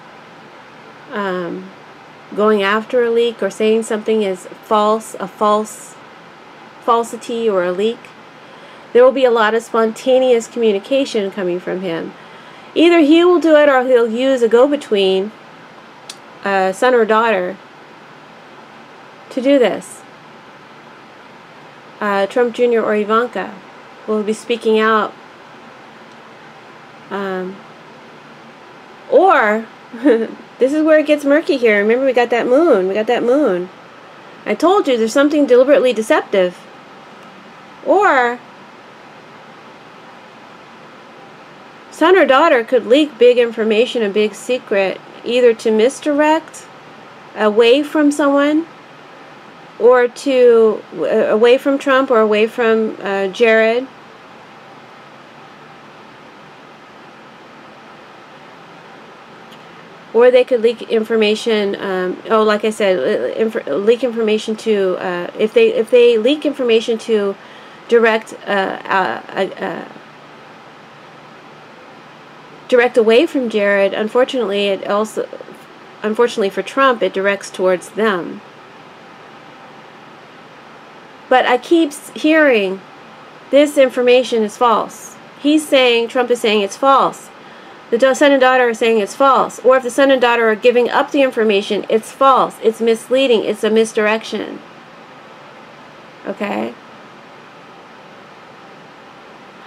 Speaker 1: going after a leak, or saying something is false, falsity or a leak. There will be a lot of spontaneous communication coming from him. Either he will do it or he'll use a go-between, son or daughter, to do this. Trump Jr. or Ivanka will be speaking out. Or this is where it gets murky here. Remember, we got that moon. I told you there's something deliberately deceptive. Or son or daughter could leak big information, a big secret, either to misdirect away from someone, or to away from Trump, or away from Jared. or they could leak information. Like I said, leak information to if they leak information to direct direct away from Jared. Unfortunately for Trump, it directs towards them. But I keep hearing this information is false. Trump is saying it's false. The son and daughter are saying it's false. Or if the son and daughter are giving up the information, it's false. It's misleading. It's a misdirection. Okay?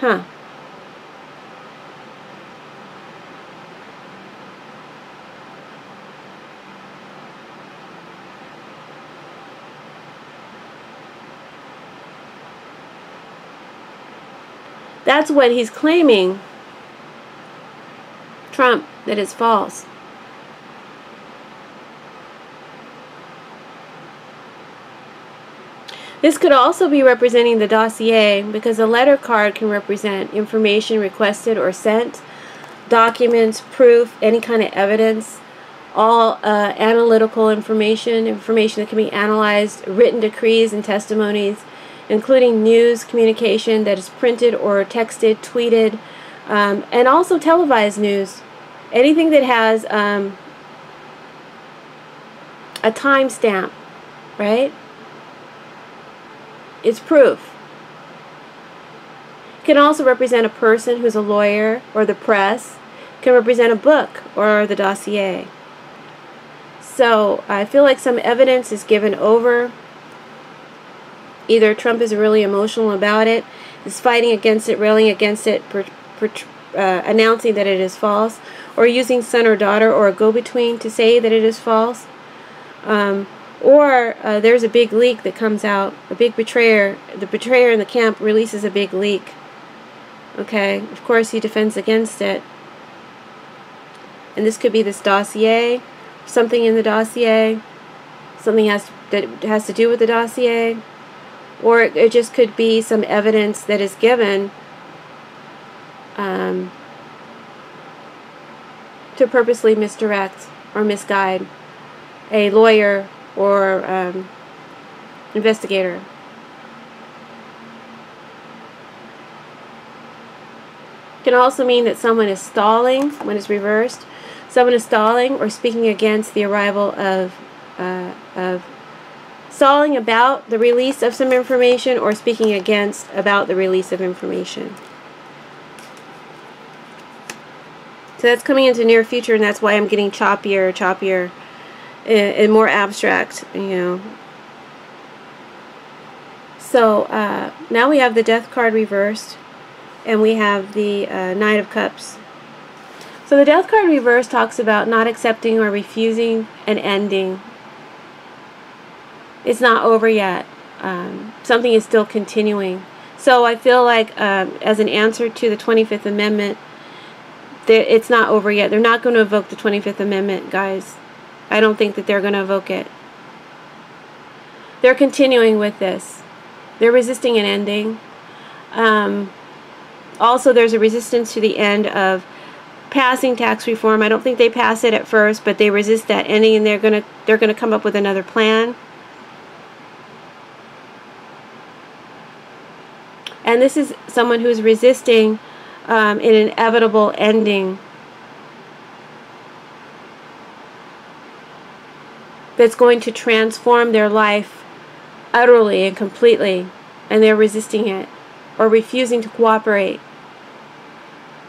Speaker 1: Huh. That's what he's claiming, Trump, that is false. This could also be representing the dossier, because a letter card can represent information requested or sent, documents, proof, any kind of evidence, all analytical information that can be analyzed, written decrees and testimonies, including news communication that is printed or texted, tweeted, and also televised news. Anything that has a timestamp, right? It's proof. It can also represent a person who's a lawyer, or the press. It can represent a book or the dossier. So I feel like some evidence is given over. Either Trump is really emotional about it, is fighting against it, railing against it, announcing that it is false, or using son or daughter or a go-between to say that it is false. Or there's a big leak that comes out, a big betrayer. The betrayer in the camp releases a big leak. Okay, of course he defends against it. And this could be this dossier, something in the dossier, something that has to do with the dossier. Or it just could be some evidence that is given to purposely misdirect or misguide a lawyer or investigator. It can also mean that someone is stalling when it's reversed. Someone is stalling or speaking against the arrival of stalling about the release of some information, or speaking about the release of information. So that's coming into near future, and that's why I'm getting choppier, and more abstract, you know. So now we have the Death card reversed, and we have the Knight of Cups. So the Death card reversed talks about not accepting or refusing an ending. It's not over yet. Something is still continuing. So I feel like as an answer to the 25th Amendment, it's not over yet. They're not going to evoke the 25th Amendment, guys. I don't think that they're going to evoke it. They're continuing with this. They're resisting an ending. Also, there's a resistance to the end of passing tax reform. I don't think they pass it at first, but they resist that ending, and they're gonna come up with another plan. And this is someone who's resisting an inevitable ending that's going to transform their life utterly and completely, and they're resisting it or refusing to cooperate.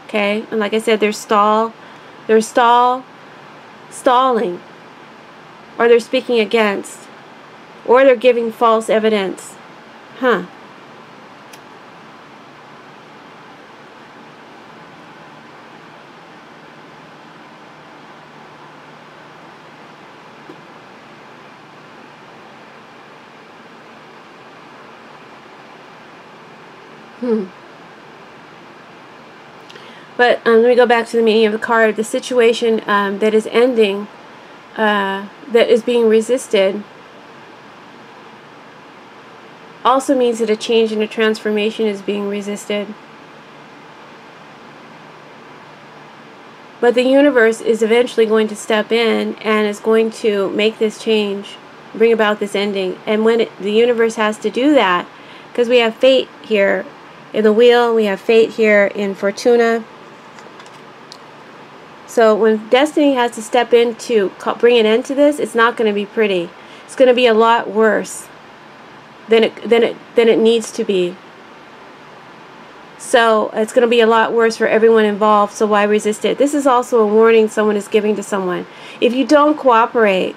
Speaker 1: Okay, and like I said, they're stalling, or they're speaking against, or they're giving false evidence. Huh. But let me go back to the meaning of the card. The situation that is ending, that is being resisted, also means that a change and a transformation is being resisted. But the universe is eventually going to step in and is going to make this change, bring about this ending. And when the universe has to do that, because we have fate here in the wheel, we have fate here in Fortuna. So when destiny has to step in to bring an end to this, it's not going to be pretty. It's going to be a lot worse than it needs to be. So it's going to be a lot worse for everyone involved, so why resist it? This is also a warning someone is giving to someone. If you don't cooperate,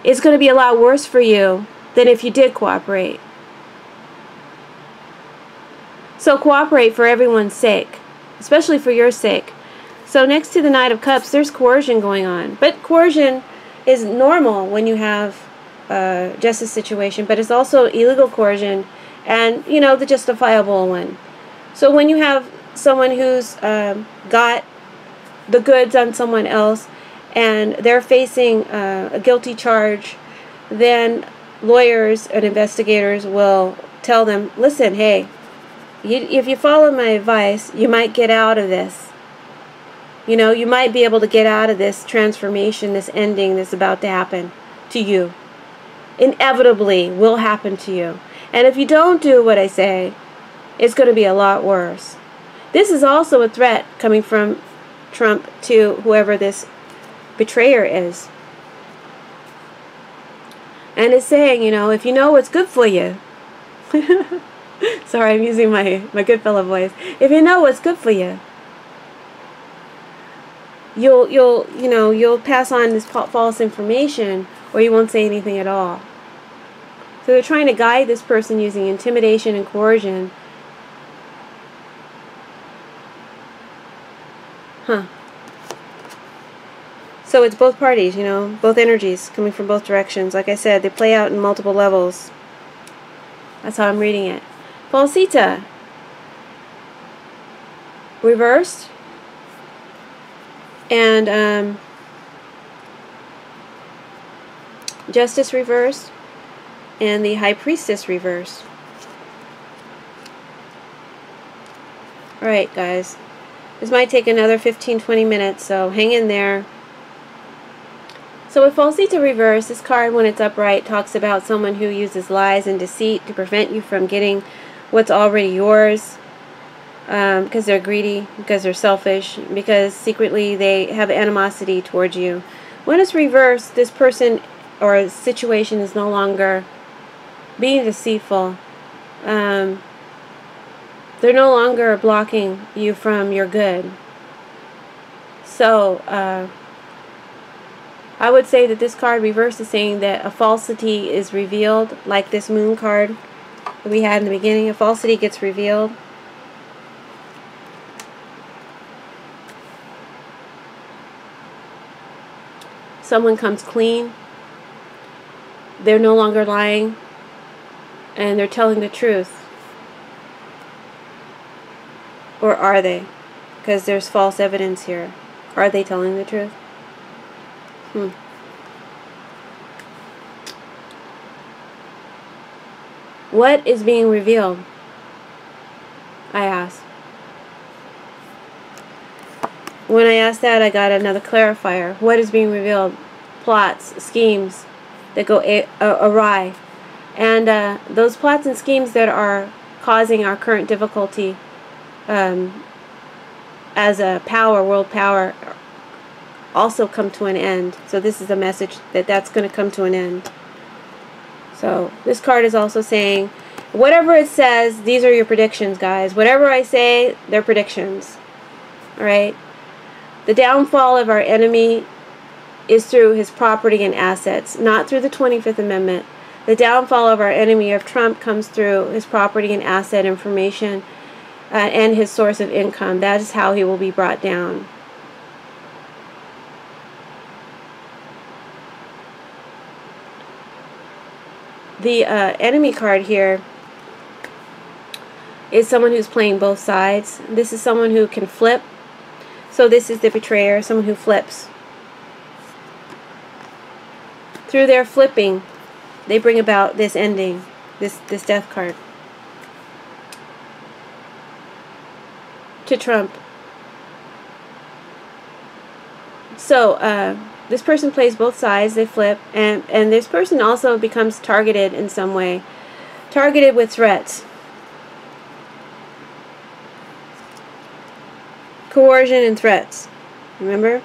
Speaker 1: it's going to be a lot worse for you than if you did cooperate. So cooperate for everyone's sake, especially for your sake. So next to the Knight of Cups, there's coercion going on. But coercion is normal when you have justice situation, but it's also illegal coercion and, you know, the justifiable one. So when you have someone who's got the goods on someone else and they're facing a guilty charge, then lawyers and investigators will tell them, listen, hey, if you follow my advice, you might get out of this. You know, you might be able to get out of this transformation, this ending that's about to happen to you. Inevitably will happen to you. And if you don't do what I say, it's going to be a lot worse. This is also a threat coming from Trump to whoever this betrayer is. And it's saying, you know, if you know what's good for you. Sorry, I'm using my Goodfellow voice. If you know what's good for you, you'll pass on this false information, or you won't say anything at all. So they're trying to guide this person using intimidation and coercion. So it's both parties, you know, both energies coming from both directions. Like I said, they play out in multiple levels. That's how I'm reading it. Falsita. Reversed. And Justice reversed. And the High Priestess reversed. Alright, guys. This might take another 15-20 minutes, so hang in there. So with Falsita reverse, this card, when it's upright, talks about someone who uses lies and deceit to prevent you from getting what's already yours, because they're greedy, because they're selfish, because secretly they have animosity towards you. When it's reversed, this person or situation is no longer being deceitful. They're no longer blocking you from your good. So, I would say that this card reverse is saying that a falsity is revealed, like this moon card that we had in the beginning. A falsity gets revealed. Someone comes clean. They're no longer lying. And they're telling the truth. Or are they? Because there's false evidence here. Are they telling the truth? What is being revealed? I asked. When I asked that, I got another clarifier. What is being revealed? Plots, schemes that go awry. And those plots and schemes that are causing our current difficulty as a power, world power, also come to an end. So this is a message that that's going to come to an end. So this card is also saying, whatever it says, these are your predictions, guys. Whatever I say, they're predictions. Alright? The downfall of our enemy is through his property and assets, not through the 25th Amendment. The downfall of our enemy of Trump comes through his property and asset information and his source of income. That is how he will be brought down. The enemy card here is someone who's playing both sides. This is someone who can flip. So this is the betrayer, someone who flips. Through their flipping, they bring about this ending, this death card. To Trump. So this person plays both sides. They flip, and this person also becomes targeted in some way, targeted with threats, coercion, and threats. Remember?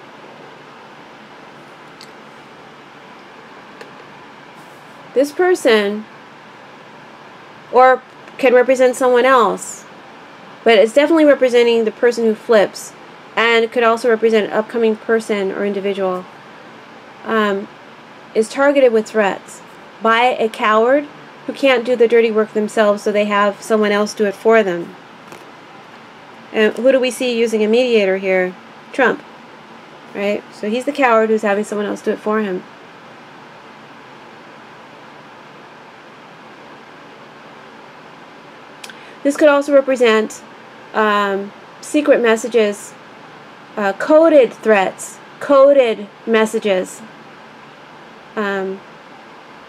Speaker 1: This person, or can represent someone else, but it's definitely representing the person who flips, and it could also represent an upcoming person or individual, is targeted with threats by a coward who can't do the dirty work themselves, so they have someone else do it for them. And who do we see using a mediator here? Trump, right? So he's the coward who's having someone else do it for him. This could also represent secret messages, coded threats, coded messages. The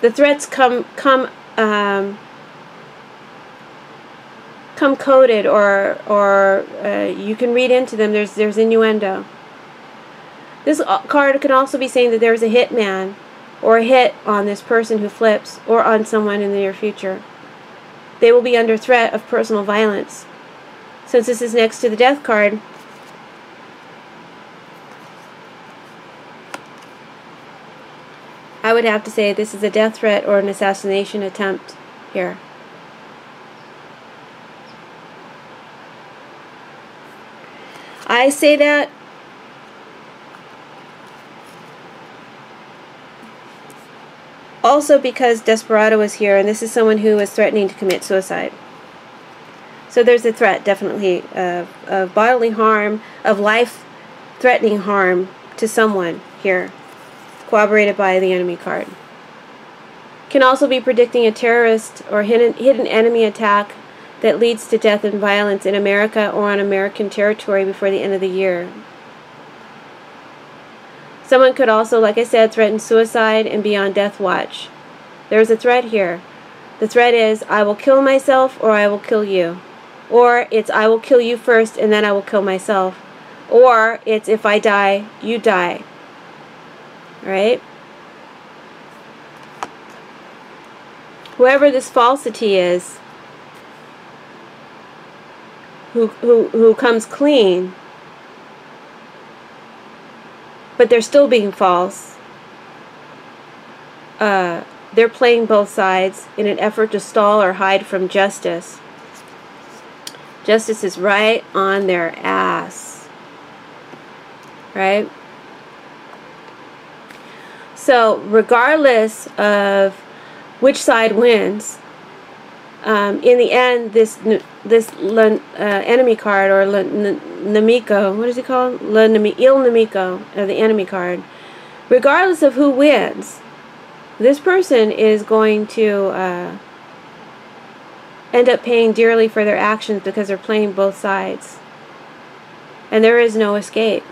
Speaker 1: threats come coded, or you can read into them. There's innuendo. This card can also be saying that there's a hitman or a hit on this person who flips, or on someone in the near future. They will be under threat of personal violence. Since this is next to the death card, I would have to say this is a death threat or an assassination attempt here. I say that also because Desperado is here, and this is someone who is threatening to commit suicide. So there's a threat, definitely, of bodily harm, of life-threatening harm to someone here, corroborated by the enemy card. Can also be predicting a terrorist or hidden enemy attack that leads to death and violence in America or on American territory before the end of the year. Someone could also, like I said, threaten suicide and be on death watch. There's a threat here. The threat is, I will kill myself or I will kill you. Or it's, I will kill you first and then I will kill myself. Or it's, if I die, you die. Right? Whoever this falsity is, who comes clean, but they're still being false. They're playing both sides in an effort to stall or hide from justice. Justice is right on their ass. Right? So, regardless of which side wins, in the end, this enemy card, or Nemico, what is it called? Il Nemico, the enemy card. Regardless of who wins, this person is going to end up paying dearly for their actions because they're playing both sides. And there is no escape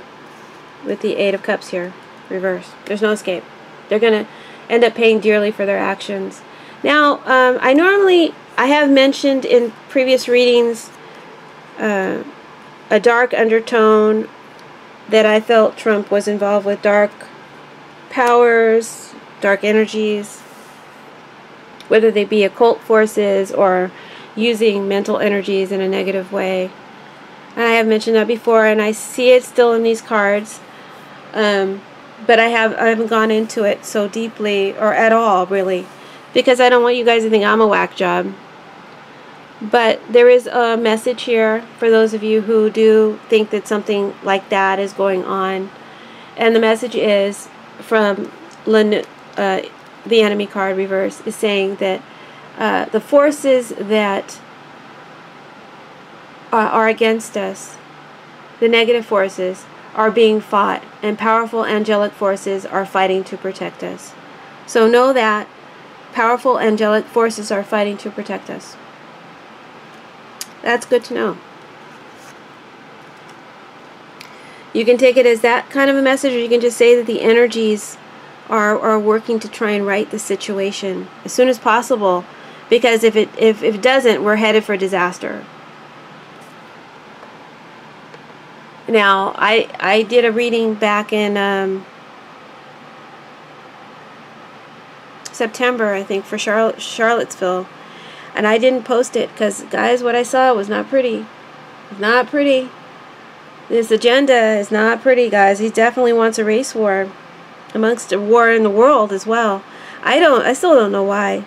Speaker 1: with the Eight of Cups here, reverse. There's no escape. They're going to end up paying dearly for their actions. Now, I have mentioned in previous readings a dark undertone that I felt Trump was involved with, dark powers, dark energies, whether they be occult forces or using mental energies in a negative way. And I have mentioned that before, and I see it still in these cards. But I haven't gone into it so deeply, or at all, really, because I don't want you guys to think I'm a whack job. But there is a message here for those of you who do think that something like that is going on. And the message is from the enemy card reverse, is saying that the forces that are against us, the negative forces, are being fought, and powerful angelic forces are fighting to protect us. So know that powerful angelic forces are fighting to protect us. That's good to know. You can take it as that kind of a message, or you can just say that the energies are working to try and right the situation as soon as possible, because if it doesn't, we're headed for disaster. Now, I did a reading back in September, I think, for Charlottesville, and I didn't post it because, guys, what I saw was not pretty. Not pretty. This agenda is not pretty, guys. He definitely wants a race war, amongst a war in the world as well. I still don't know why.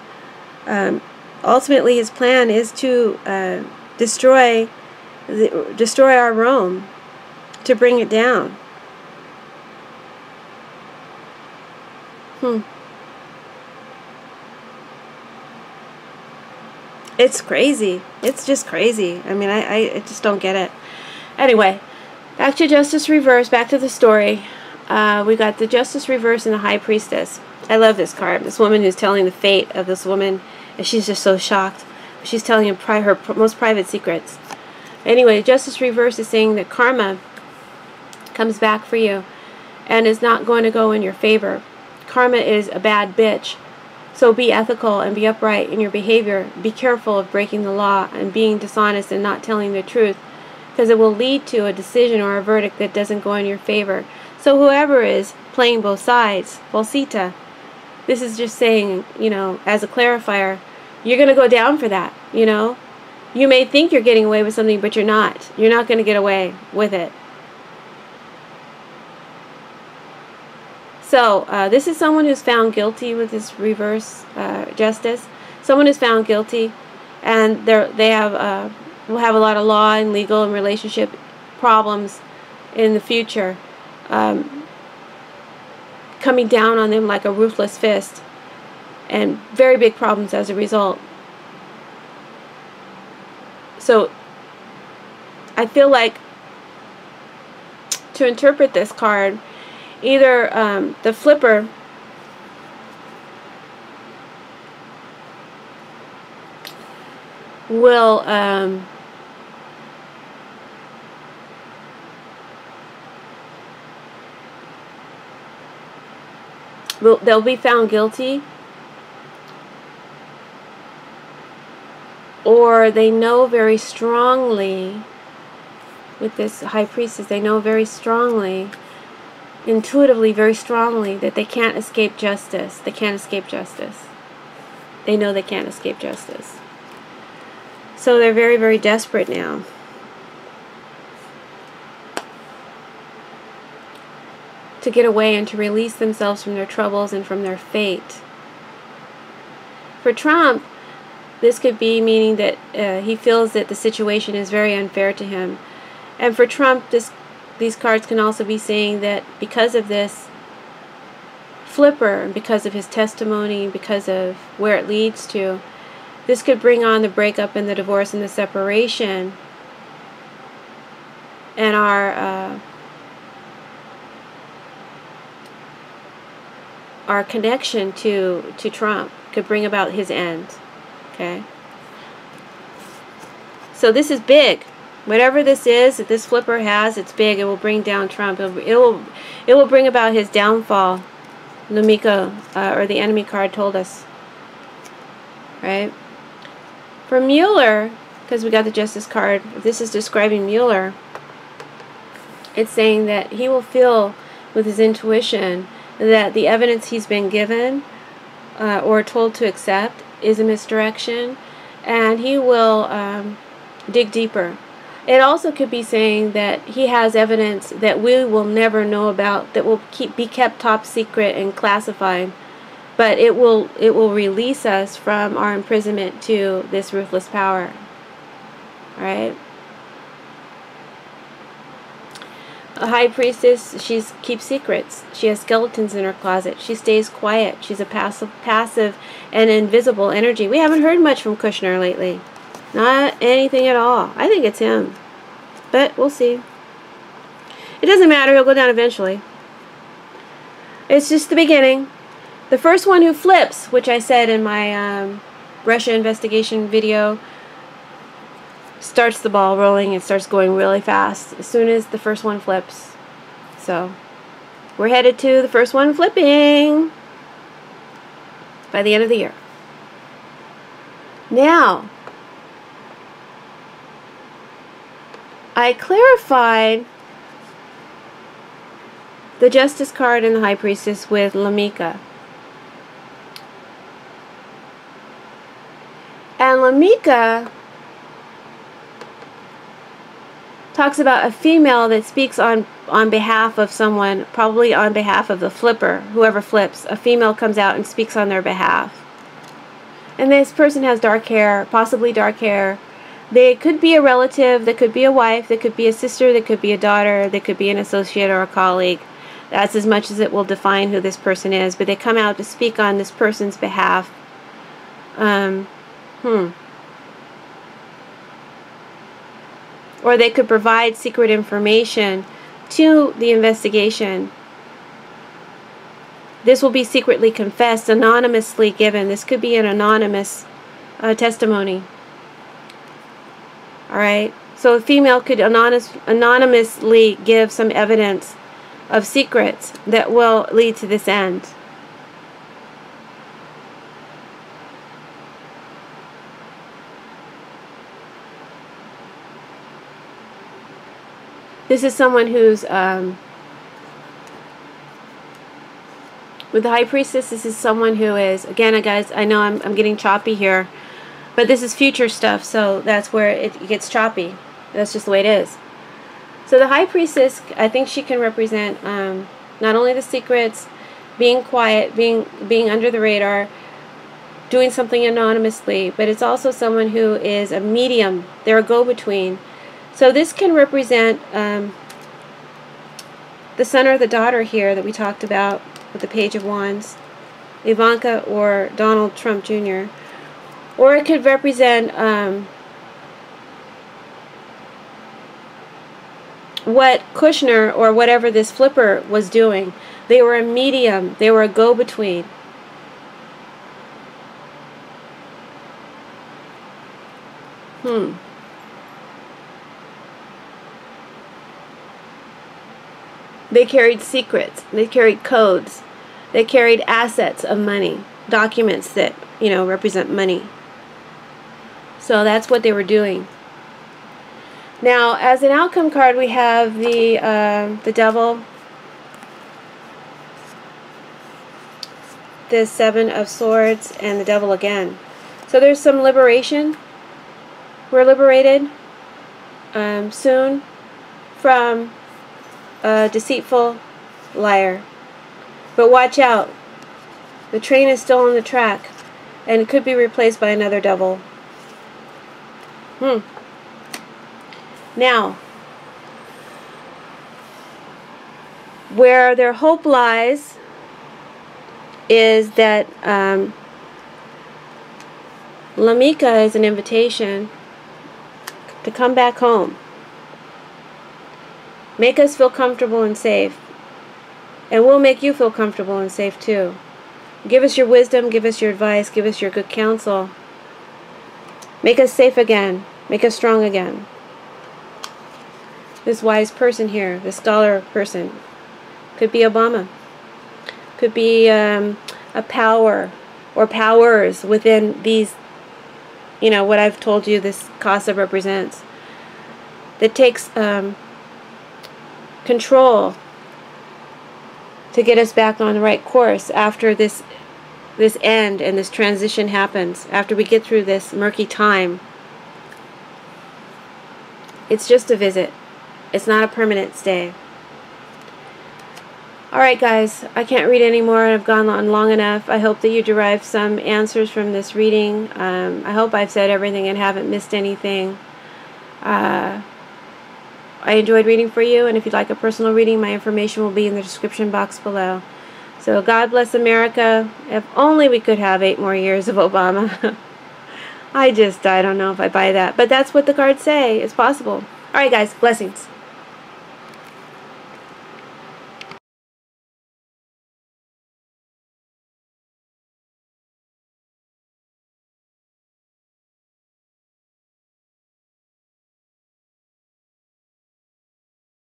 Speaker 1: Ultimately, his plan is to destroy our Rome, to bring it down. It's crazy. It's just crazy. I mean, I just don't get it. Anyway, back to Justice Reverse, back to the story. We got the Justice Reverse and the High Priestess. I love this card. This woman who's telling the fate of this woman, and she's just so shocked. She's telling him her most private secrets. Anyway, Justice Reverse is saying that karma comes back for you and is not going to go in your favor. Karma is a bad bitch. So be ethical and be upright in your behavior. Be careful of breaking the law and being dishonest and not telling the truth, because it will lead to a decision or a verdict that doesn't go in your favor. So whoever is playing both sides, falsita, this is just saying, you know, as a clarifier, you're going to go down for that, you know. You may think you're getting away with something, but you're not. You're not going to get away with it. So, this is someone who's found guilty with this reverse justice. Someone who's found guilty, and they have will have a lot of law and legal and relationship problems in the future, coming down on them like a ruthless fist, and very big problems as a result. So, I feel like to interpret this card, either the flipper will they'll be found guilty, or they know very strongly, with this High Priestess, they know very strongly, intuitively, very strongly, that they can't escape justice. They can't escape justice. They know they can't escape justice. So they're very, very desperate now. To get away and to release themselves from their troubles and from their fate. For Trump, this could be meaning that he feels that the situation is very unfair to him. And for Trump, these cards can also be saying that because of this flipper, because of his testimony, because of where it leads to, this could bring on the breakup and the divorce and the separation, and our connection to Trump could bring about his end. Okay? So this is big. Whatever this is that this flipper has, it's big. It will bring down Trump. It will bring about his downfall. Lumiko, or the enemy card, told us. Right? For Mueller, because we got the Justice card, if this is describing Mueller, it's saying that he will feel with his intuition that the evidence he's been given or told to accept is a misdirection, and he will dig deeper. It also could be saying that he has evidence that we will never know about, that will be kept top secret and classified, but it will release us from our imprisonment to this ruthless power. All right? A High Priestess, she keeps secrets. She has skeletons in her closet. She stays quiet. She's a passive and invisible energy. We haven't heard much from Kushner lately. Not anything at all. I think it's him. But we'll see. It doesn't matter. He'll go down eventually. It's just the beginning. The first one who flips, which I said in my Russia investigation video, starts the ball rolling and starts going really fast as soon as the first one flips. So we're headed to the first one flipping by the end of the year. Now, I clarified the Justice card and the High Priestess with Lamika. And Lamika talks about a female that speaks on behalf of someone, probably on behalf of the flipper, whoever flips. A female comes out and speaks on their behalf. And this person has dark hair, possibly dark hair. They could be a relative, they could be a wife, they could be a sister, they could be a daughter, they could be an associate or a colleague. That's as much as it will define who this person is. But they come out to speak on this person's behalf. Or they could provide secret information to the investigation. This will be secretly confessed, anonymously given. This could be an anonymous testimony. Alright? So a female could anonymously give some evidence of secrets that will lead to this end. This is someone who's, with the High Priestess, this is someone who is, again, guys, I know I'm getting choppy here, but this is future stuff, so that's where it gets choppy. That's just the way it is. So the High Priestess, I think she can represent not only the secrets, being quiet, being under the radar, doing something anonymously, but it's also someone who is a medium. They're a go-between. So this can represent the son or the daughter here that we talked about with the Page of Wands, Ivanka or Donald Trump Jr. Or it could represent what Kushner or whatever this flipper was doing. They were a medium. They were a go-between. They carried secrets. They carried codes. They carried assets of money, documents that, you know, represent money. So that's what they were doing. Now, as an outcome card, we have the Devil, the Seven of Swords, and the Devil again. So there's some liberation. We're liberated soon from a deceitful liar. But watch out. The train is still on the track, and it could be replaced by another devil. Now, where their hope lies is that Lamika is an invitation to come back home. Make us feel comfortable and safe. And we'll make you feel comfortable and safe too. Give us your wisdom, give us your advice, give us your good counsel. Make us safe again. Make us strong again. This wise person here, this scholar person, could be Obama. Could be a power or powers within these, you know, what I've told you this Casa represents. That takes control to get us back on the right course after this end and this transition happens, after we get through this murky time. It's just a visit. It's not a permanent stay. Alright guys, I can't read anymore. I've gone on long enough. I hope that you derived some answers from this reading. I hope I've said everything and haven't missed anything. I enjoyed reading for you, and if you'd like a personal reading, my information will be in the description box below. So God bless America. If only we could have 8 more years of Obama. I don't know if I buy that. But that's what the cards say. It's possible. Alright guys, blessings.